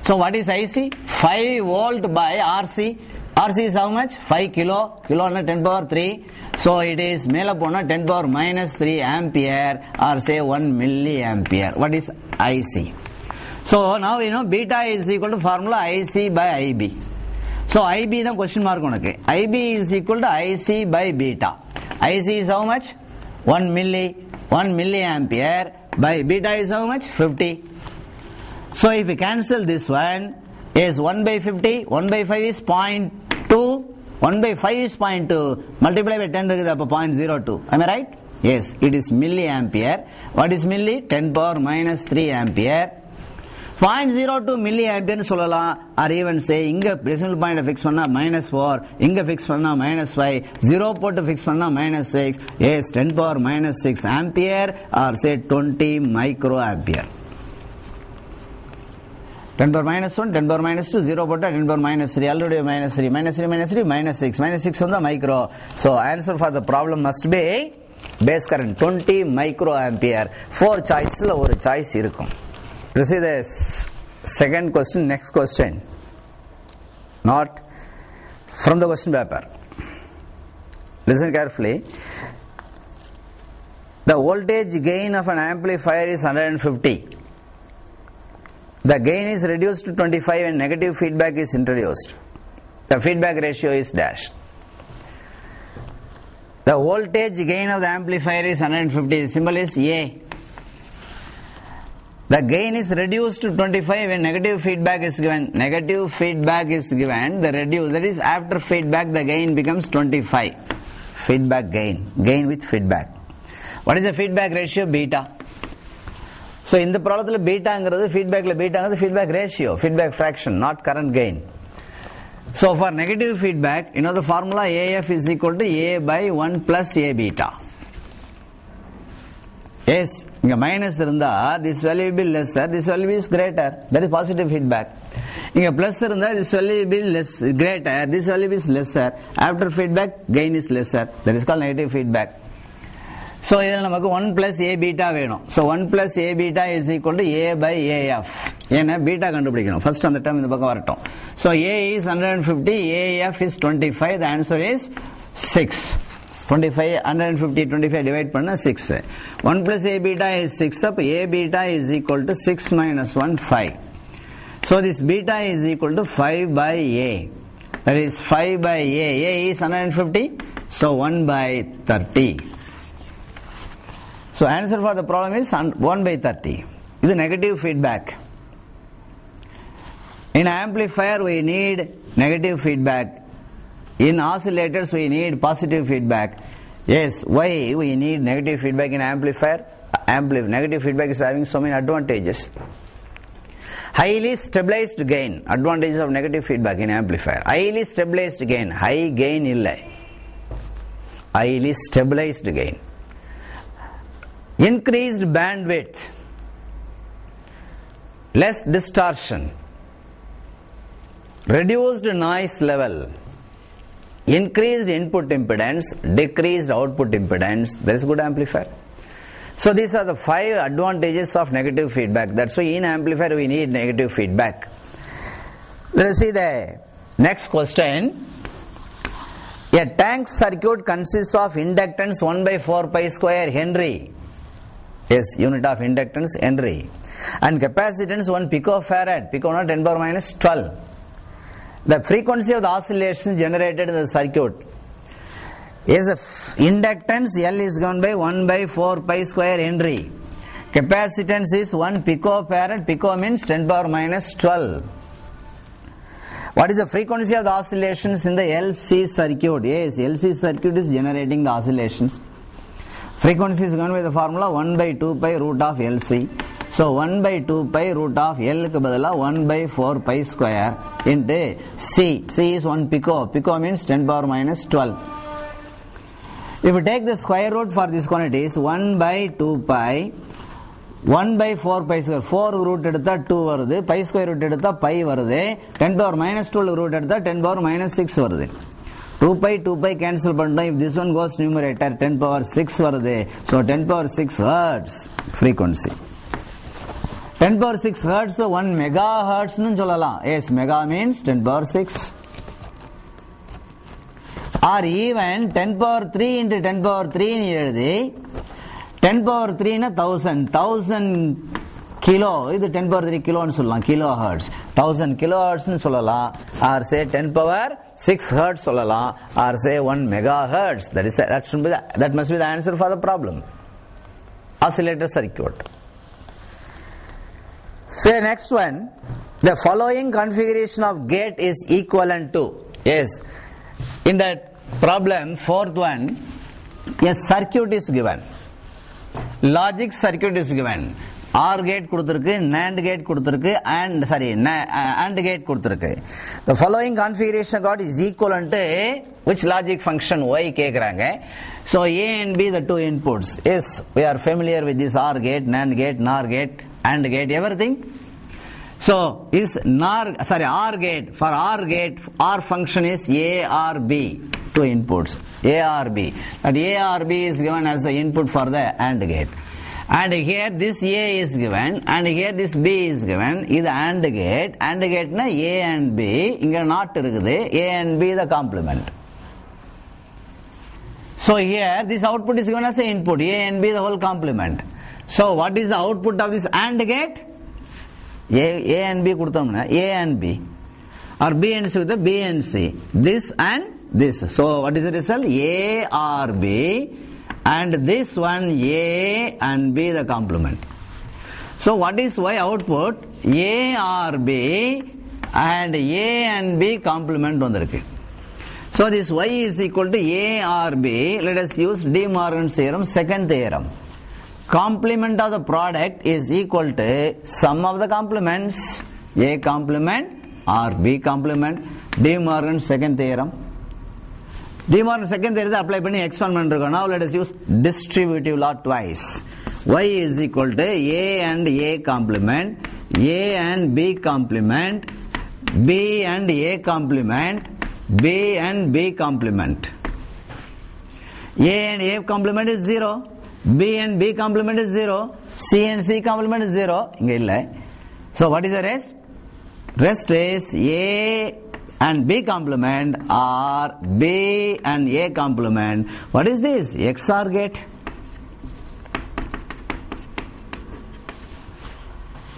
So what is IC? 5 volt by RC. RC is how much? 5 kilo. Kilo na 10 power 3. So it is மேல போனா 10 power minus 3 ampere or say 1 milliampere. What is IC? So now you know beta is equal to formula IC by IB. So IB is the question mark on okay. IB is equal to IC by beta. IC is how much? 1 milliampere by beta is how much? 50. So if we cancel this one, is 1 by 50, 1 by 5 is 0.2, 1 by 5 is 0.2, multiply by 10 is 0.02. Am I right? Yes, it is milliampere. What is milli? 10 power minus 3 ampere. 0.02 milliampere சொல்லலாம், or even say இங்க decimal point fix பண்ணா -4, இங்க fix பண்ணா -5, 0 போட்டு fix பண்ணா -6, yes 10 power minus 6 ampere or say 20 microampere. 10 power minus 1, 10 power minus 2, 0 போட்டா 10 power minus 3, already minus 3, minus 3, minus 3, minus 6, minus 6 on the micro. So answer for the problem must be base current 20 microampere. 4 choices ல ஒரு choice இருக்கும். You see the second question, next question, not from the question paper. Listen carefully. The voltage gain of an amplifier is 150. The gain is reduced to 25 and negative feedback is introduced. The feedback ratio is dash. The voltage gain of the amplifier is 150. The symbol is A. The gain is reduced to 25 when negative feedback is given. Negative feedback is given, the reduce, that is after feedback the gain becomes 25. Feedback gain, gain with feedback. What is the feedback ratio? Beta. So in the problem beta feedback feedback ratio, feedback fraction, not current gain. So for negative feedback, you know the formula AF is equal to A by 1 plus A beta. Yes, minus irundha, this value will be lesser, this value is greater, that is positive feedback. Plus irundha, this value will be less, greater, this value is lesser. After feedback, gain is lesser, that is called negative feedback. So idhula namakku 1 plus A beta venum. So 1 plus A beta is equal to A by AF. Ena beta kandupidikanum. First on the term in the pakkam varatum. So A is 150, AF is 25, the answer is 6. 25, 150, 25 divide panna 6. 1 plus A beta is 6 up, A beta is equal to 6 minus 1, 5. So this beta is equal to 5 by A. That is 5 by A. A is 150, so 1 by 30. So answer for the problem is 1 by 30. This is negative feedback. In amplifier we need negative feedback. In oscillators we need positive feedback. Yes, why we need negative feedback in amplifier? Negative feedback is having so many advantages. Highly stabilized gain, advantages of negative feedback in amplifier. Highly stabilized gain, high gain illa. Highly stabilized gain. Increased bandwidth, less distortion, reduced noise level, increased input impedance, decreased output impedance. That is good amplifier. So these are the 5 advantages of negative feedback. That's why in amplifier we need negative feedback. Let us see the next question. A tank circuit consists of inductance 1 by 4 pi square Henry. Yes, unit of inductance Henry. And capacitance 1 picofarad. Pico not 10 power minus 12. The frequency of the oscillation generated in the circuit is inductance L is given by 1 by 4 pi square Henry. Capacitance is 1 picofarad. Pico means 10 power minus 12. What is the frequency of the oscillations in the LC circuit? Yes, LC circuit is generating the oscillations. Frequency is given by the formula 1 by 2 pi root of LC. So 1 by 2 pi root of L ku badala 1 by 4 pi square into C. C is 1 pico. Pico means 10 power minus 12. If we take the square root for this quantity is 1 by 2 pi 1 by 4 pi square. 4 root எடுத்தா 2 வருது. Pi square root எடுத்தா pi வருது. 10 power minus 12 root எடுத்தா 10 power minus 6 வருது. 2 pi cancel பண்ணிட்டோம். If this one goes numerator, 10 power 6 வருது. So 10 power 6 hertz frequency. 10 power 6 hertz 1 megahertz னு சொல்லலாம். Yes, mega means 10 power 6. Or even 10 power 3 into 10 power 3 னு எழுதி 10 power 3 னா 1000 கிலோ, இது 10 power 3 கிலோன்னு சொல்லலாம், கிலோ ஹெர்ட்ஸ். 1000 கிலோ ஹெர்ட்ஸ்னு சொல்லலாம். Or say 10 power 6 hertz சொல்லலாம். Or say 1 megahertz. That must be the answer for the problem. Oscillator circuit. Say next one, the following configuration of gate is equivalent to. Yes, in that problem, fourth one, a circuit is given. Logic circuit is given. OR gate கொடுத்திருக்கு, NAND gate கொடுத்திருக்கு, AND gate கொடுத்திருக்கு. The following configuration got is equivalent to which logic function Y கேக்குறாங்க. So A and B, the two inputs. Yes, we are familiar with this OR gate, NAND gate, NOR gate, AND gate, everything. So is OR gate, for OR gate, OR function is A or B, two inputs, A or B. That A or B is given as the input for the AND gate. And here this A is given, and here this B is given. This AND gate na A and B, inga not irukudhu, A and B the complement. So here this output is given as a input, A and B the whole complement. So what is the output of this AND gate? A and B கொடுத்தோம்னா A and B, or B and C with B and C, this and this. So what is the result? A or B, and this one A and B the complement. So what is Y output? A or B and A and B complement வந்திருக்கு. So this Y is equal to A or B. Let us use De Morgan's theorem, second theorem. Complement of the product is equal to sum of the complements, A complement or B complement. De Morgan's second theorem. De Morgan's second theorem apply பண்ணி expand பண்ணிருக்கோம். Now let us use distributive law twice. Y is equal to A and A complement, A and B complement, B and A complement, B and B complement. A and A complement is 0. B and B complement is 0. C and C complement is 0. இங்க இல்ல. So what is the rest? Rest is A and B complement or B and A complement. What is this? XOR gate.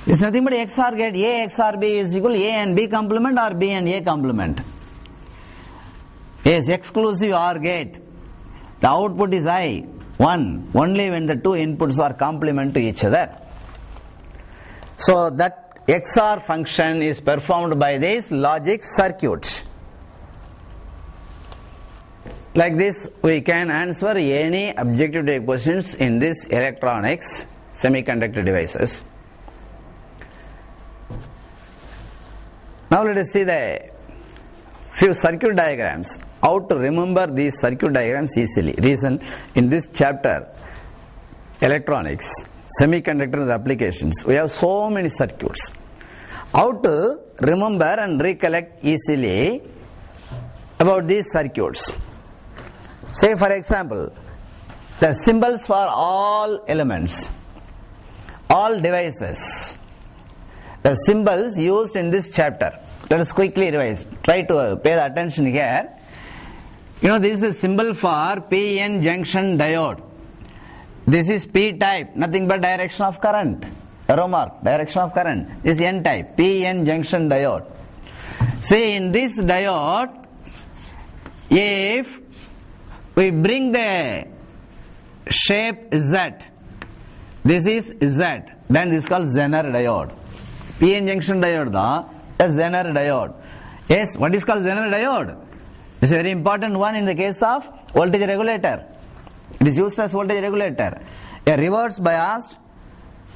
It's nothing but XOR gate. A XOR B is equal A and B complement or B and A complement. Yes, exclusive OR gate. The output is I. 1 only when the two inputs are complement to each other. So that XOR function is performed by this logic circuit. Like this we can answer any objective type questions in this electronics semiconductor devices. Now let us see the few circuit diagrams. How to remember these circuit diagrams easily. Reason, in this chapter, electronics, semiconductor applications, we have so many circuits. How to remember and recollect easily about these circuits. Say for example, the symbols for all elements, all devices, the symbols used in this chapter. Let us quickly revise. Try to pay the attention here. You know, this is a symbol for PN junction diode. This is P type, nothing but direction of current. Arrow mark, direction of current. This is N type, PN junction diode. See, in this diode, if we bring the shape Z, this is Z, then this is called Zener diode. PN junction diode da, a Zener diode. Yes, what is called Zener diode? It's a very important one in the case of voltage regulator. It is used as voltage regulator. A reverse biased,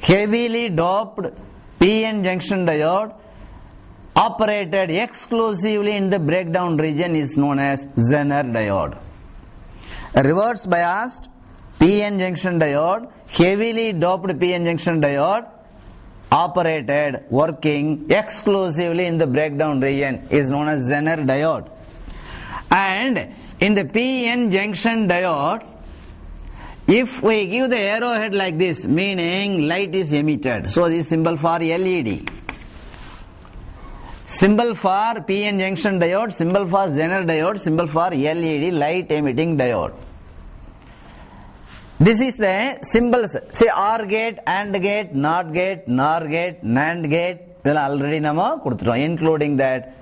heavily doped PN junction diode operated exclusively in the breakdown region is known as Zener diode. A reverse biased, PN junction diode, heavily doped PN junction diode, operated, working exclusively in the breakdown region, is known as Zener diode. And in the PN junction diode, if we give the arrowhead like this, meaning light is emitted, so this symbol for LED. Symbol for PN junction diode, symbol for Zener diode, symbol for LED, light emitting diode. This is the symbols. Say OR gate, AND gate, NOT gate, NOR gate, NAND gate. Already including that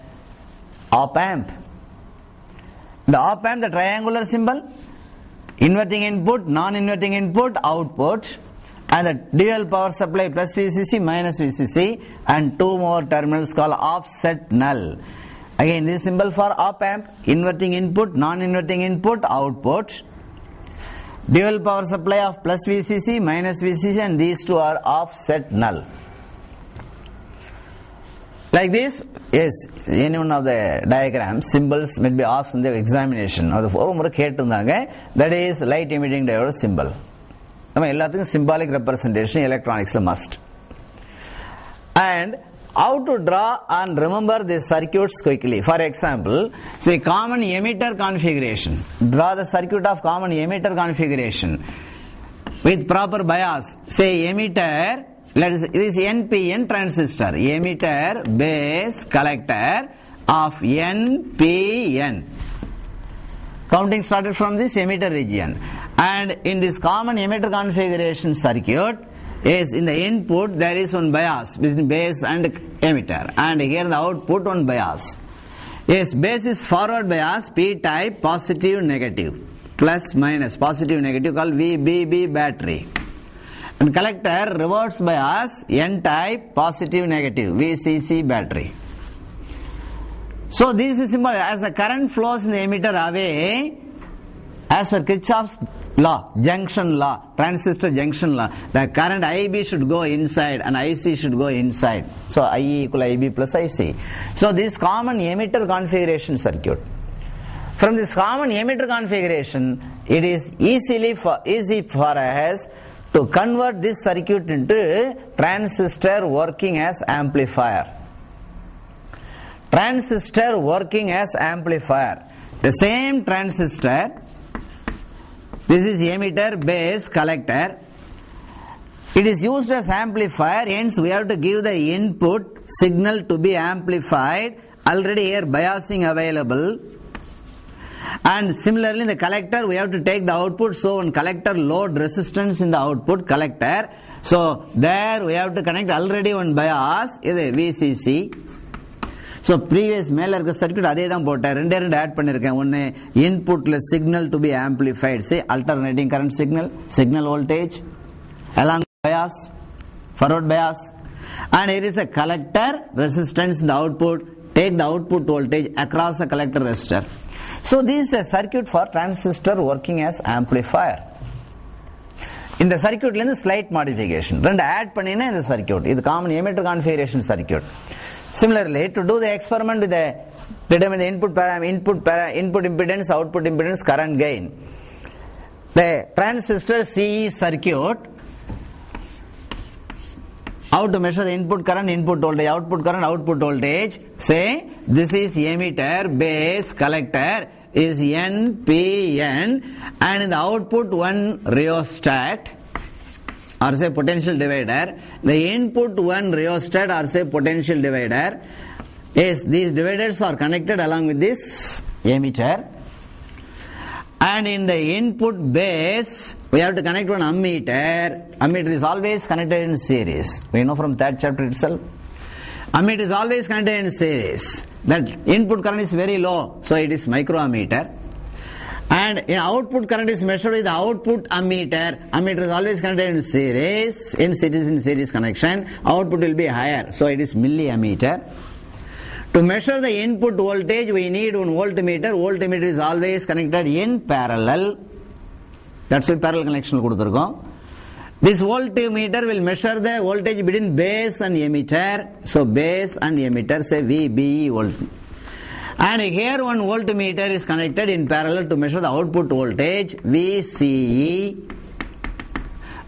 op amp. The op amp, the triangular symbol, inverting input, non-inverting input, output, and the dual power supply plus VCC minus VCC, and two more terminals called offset null. Again, this symbol for op amp, inverting input, non-inverting input, output. Dual power supply of plus VCC, minus VCC, and these two are offset null. Like this, yes, any one of the diagrams, symbols may be asked in the examination. That is light emitting diode symbol. Symbolic representation electronics must. And how to draw and remember these circuits quickly. For example, say common emitter configuration. Draw the circuit of common emitter configuration with proper bias. Say emitter, this is NPN transistor. Emitter, base, collector of NPN. Counting started from this emitter region. And in this common emitter configuration circuit, is in the input there is one bias between base and emitter, and here the output one bias. Yes, base is forward bias, P type, positive negative, plus minus, positive negative, called VBB battery. And collector reverse bias, N type, positive negative, VCC battery. So this is simple. As the current flows in the emitter away, as per Kirchhoff's law, junction law, transistor junction law, the current IB should go inside and IC should go inside. So IE equal IB plus IC. So this common emitter configuration circuit. From this common emitter configuration, it is easy for us to convert this circuit into transistor working as amplifier. Transistor working as amplifier. The same transistor, this is emitter, base, collector. It is used as amplifier, hence we have to give the input signal to be amplified. Already here biasing available. And similarly in the collector we have to take the output, so on collector load resistance in the output collector. So there we have to connect already one bias, is a VCC. So previous மேல இருக்க circuit அதே தான் போட்டேன், ரெண்டு add பண்ணிருக்கேன். ஒன்னு இன்புட்ல signal to be amplified, say alternating current signal voltage along bias, forward bias, and here is a collector resistance in the output. Take the output voltage across the collector resistor. So this is a circuit for transistor working as amplifier. In the circuit la slight modification, rendu add pannina in the circuit. This common emitter configuration circuit. Similarly, to do the experiment with the determine the input impedance, output impedance, current gain. The transistor CE circuit, how to measure the input current, input voltage, output current, output voltage. Say this is emitter, base, collector is NPN, and in the output one rheostat or say potential divider. The input one rheostat or say potential divider. Yes, these dividers are connected along with this emitter. And in the input base, we have to connect one ammeter. Ammeter is always connected in series. We know from that chapter itself. Ammeter is always connected in series. That input current is very low, so it is microammeter. And in output current is measured with the output ammeter. Ammeter is always connected in series. In series connection, output will be higher, so it is milliammeter. To measure the input voltage, we need one voltmeter. Voltmeter is always connected in parallel. That's why parallel connection kuduthirukkom. This voltmeter will measure the voltage between base and emitter. So base and emitter, say VBE volt. And here one voltmeter is connected in parallel to measure the output voltage VCE.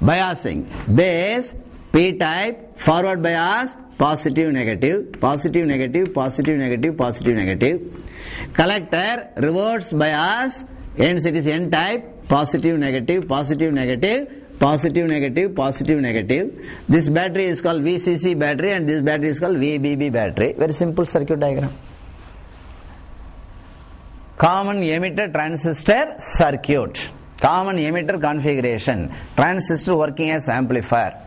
Biasing. Base, P-type, forward bias, positive, negative, positive, negative, positive, negative, positive, negative. Collector, reverse bias, hence it is N-type, positive, negative, positive, negative, positive, negative, positive, negative. This battery is called VCC battery and this battery is called VBB battery. Very simple circuit diagram. Common emitter transistor circuit. Common emitter configuration. Transistor working as amplifier.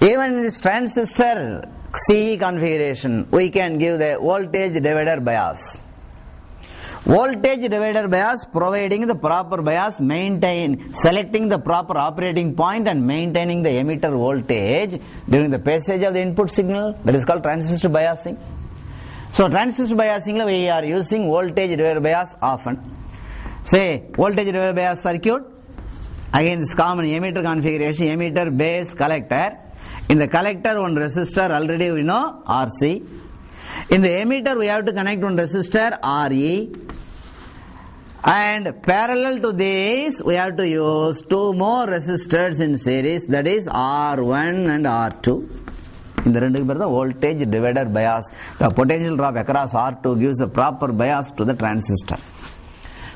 Even in this transistor CE configuration, we can give the voltage divider bias. Voltage divider bias providing the proper bias, selecting the proper operating point and maintaining the emitter voltage during the passage of the input signal. That is called transistor biasing. So transistor biasing we are using voltage divider bias often. Say voltage divider bias circuit. Again this common emitter configuration, emitter, base, collector. In the collector one resistor already we know RC. In the emitter we have to connect one resistor RE. And parallel to this we have to use two more resistors in series, that is R1 and R2. In the voltage divider bias, the potential drop across R2 gives a proper bias to the transistor.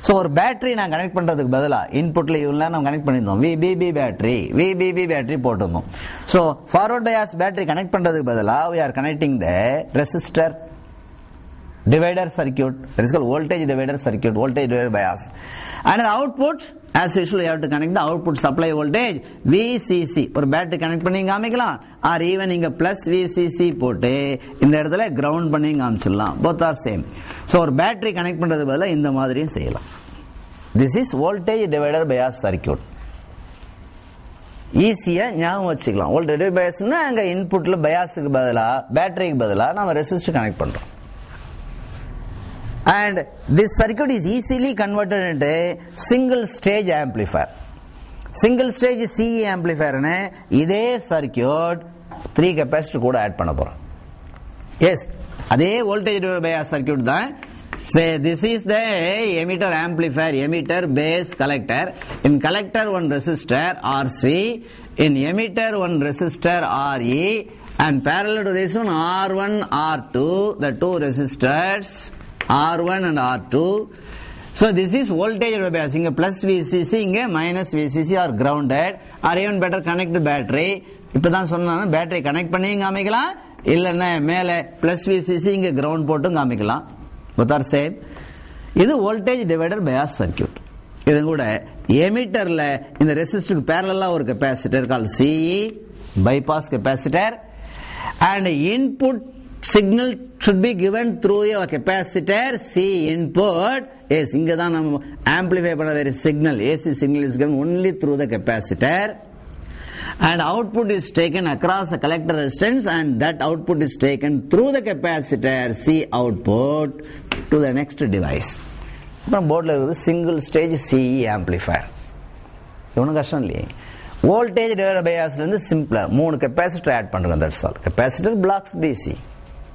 So ஒரு battery நான் connect பண்றதுக்கு பதிலா இன்புட்ல இவ்வளவு நம்ம connect பண்ணிருந்தோம் VBB battery போட்டுருந்தோம். So forward bias battery connect பண்றதுக்கு பதிலா we are connecting the resistor divider circuit, that is called voltage divider circuit, voltage divider bias. And output, as usual, you have to connect the output supply voltage VCC. ஒரு battery connect பண்ணி காமிக்கலாம், or even இங்க plus VCC போட்டு இந்த இடத்துல ground பண்ணி காமிச்சிடலாம். Both are same. So ஒரு battery connect பண்றது பதிலா இந்த மாதிரியும் செய்யலாம். This is voltage divider bias circuit. ஈஸியா ஞாபகம் வச்சுக்கலாம். voltage divider biasனா அங்க இன்புட்ல பயாஸுக்கு பதிலா பேட்டரிக்கு பதிலா நாம ரெசிஸ்டர் கனெக்ட் பண்றோம். And this circuit is easily converted into single stage amplifier. Single stage CE amplifier ne இதே circuit 3 capacitor கூட ஆட் பண்ண போறோம். Yes, அதே voltage divider bias circuit தான். Say this is the emitter amplifier, emitter, base, collector. In collector one resistor RC, in emitter one resistor RE, and parallel to this one R1, R2, the two resistors R1 and R2. So this is voltage bias. Inga plus VCC, inga minus VCC are grounded, or even better connect the battery. இப்பதான் சொன்னானே battery connect பண்ணி காமிக்கலாம், இல்லன்னா மேலே plus VCC இங்க ground போட்டும் காமிக்கலாம். Both are same. இது voltage divider bias circuit. இது கூட எமிட்டர்ல இந்த ரெசிஸ்டருக்கு parallel ஒரு capacitor called CE bypass capacitor, and input signal should be given through a capacitor C input. Yes, inga da nam amplify panna very signal, AC signal is given only through the capacitor, and output is taken across the collector resistance, and that output is taken through the capacitor C output to the next device. Now board la irukku single stage CE amplifier. Ivunu kashtam illeye. Voltage divider bias la irundhu simpler, moonu capacitor add pandrom, that's all. Capacitor blocks DC.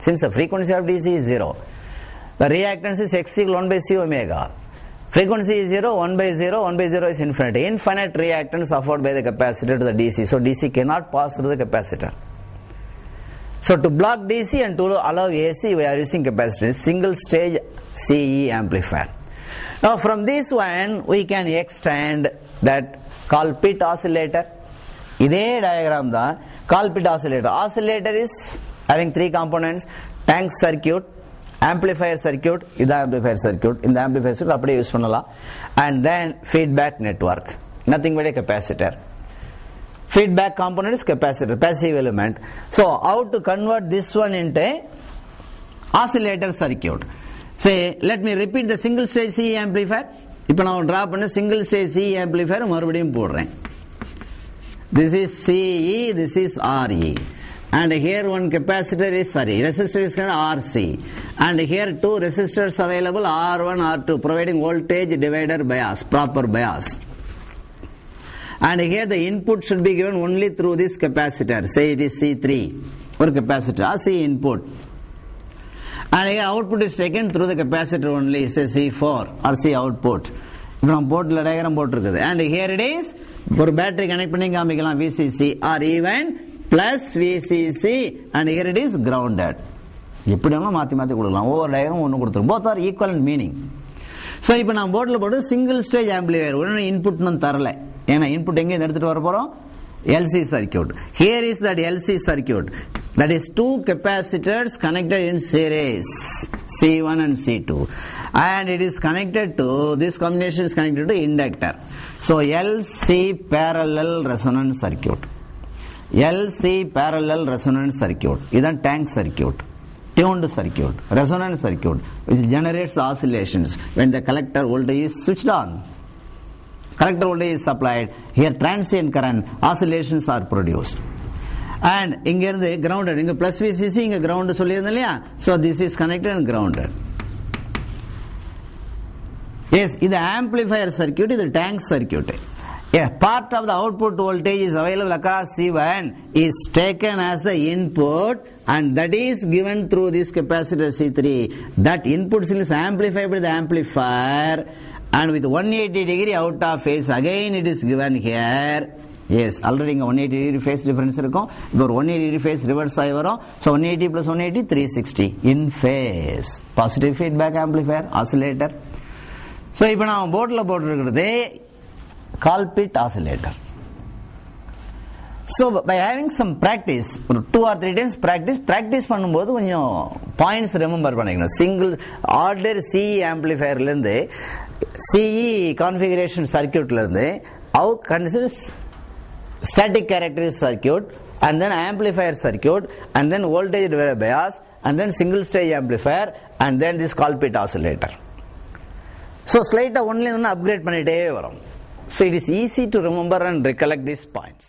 Since the frequency of DC is 0, the reactance is X equal 1 by C omega. Frequency is 0, 1 by 0, 1 by 0 is infinity. Infinite reactance offered by the capacitor to the DC. So DC cannot pass through the capacitor. So to block DC and to allow AC, we are using capacitor. Single stage CE amplifier. Now from this one, we can extend that Colpit oscillator. இதே diagram தான் Colpit oscillator. Oscillator is having three components: tank circuit, amplifier circuit, idha amplifier circuit, in the amplifier circuit அப்படியே use பண்ணலாம், and then feedback network, nothing but a capacitor. Feedback component is capacitor, passive element. So how to convert this one into oscillator circuit? Say, let me repeat the single stage CE amplifier. இப்போ நான் draw பண்ண single stage CE amplifier மறுபடியும் போடுறேன். This is CE, this is RE. And here one capacitor is, resistor is RC, and here two resistors available R1, R2, providing voltage divider bias, proper bias. And here the input should be given only through this capacitor, say it is C3 or capacitor, or C input, and here output is taken through the capacitor only, say C4 or C output. from போர்ட்ல diagram போட்டுருக்குது. And here it is, ஒரு battery connect பண்ணி காமிக்கலாம் VCC or even plus VCC and here it is grounded. எப்படி வேணாலும் மாற்றி மாற்றி கொடுக்கலாம். ஒவ்வொரு டயகிராம் ஒன்று கொடுத்துரும். both are equal in meaning. So இப்போ நான் போர்டில் போட்டு சிங்கிள் ஸ்டேஜ் ஆம்பிளிஃபையர் ஒன்று இன்புட்னு தரல. ஏன்னா இன்புட் எங்கே எடுத்துகிட்டு வர போகிறோம்? LC circuit. Here is that LC circuit. That is two capacitors connected in series C1 and C2. And it is connected to, this combination is connected to inductor. So LC parallel resonance circuit. LC parallel resonance circuit. This is tank circuit. Tuned circuit. Resonance circuit. Which generates oscillations when the collector voltage is switched on. Collector voltage is supplied. Here transient current oscillations are produced. And இங்க இருந்து grounded. இங்க plus VCC இங்க ground சொல்லியிருந்தேன் இல்லையா? So this is connected and grounded. Yes, இது amplifier circuit, இது tank circuit. A part of the output voltage is available across C1 is taken as the input and that is given through this capacitor C3. That input signal is amplified by the amplifier and with 180 degree out of phase again it is given here. Yes, already இங்க 180 degree phase difference இருக்கும். இப்போ ஒரு 180 degree phase reverse ஆகி வரும். So 180 plus 180 360 in phase. Positive feedback amplifier oscillator. So இப்போ நான் போர்டில் போட்டுருக்கிறது Colpit oscillator. So by having some practice, 2 or 3 times practice பண்ணும்போது கொஞ்சம் points remember பண்ணிக்கணும். Single order CE amplifier இருந்து CE configuration circuit இருந்து out consider static characteristic circuit and then amplifier circuit and then voltage divided bias and then single stage amplifier and then this Colpit oscillator. So slight only upgrade பண்ணிட்டே வரும். So it is easy to remember and recollect these points.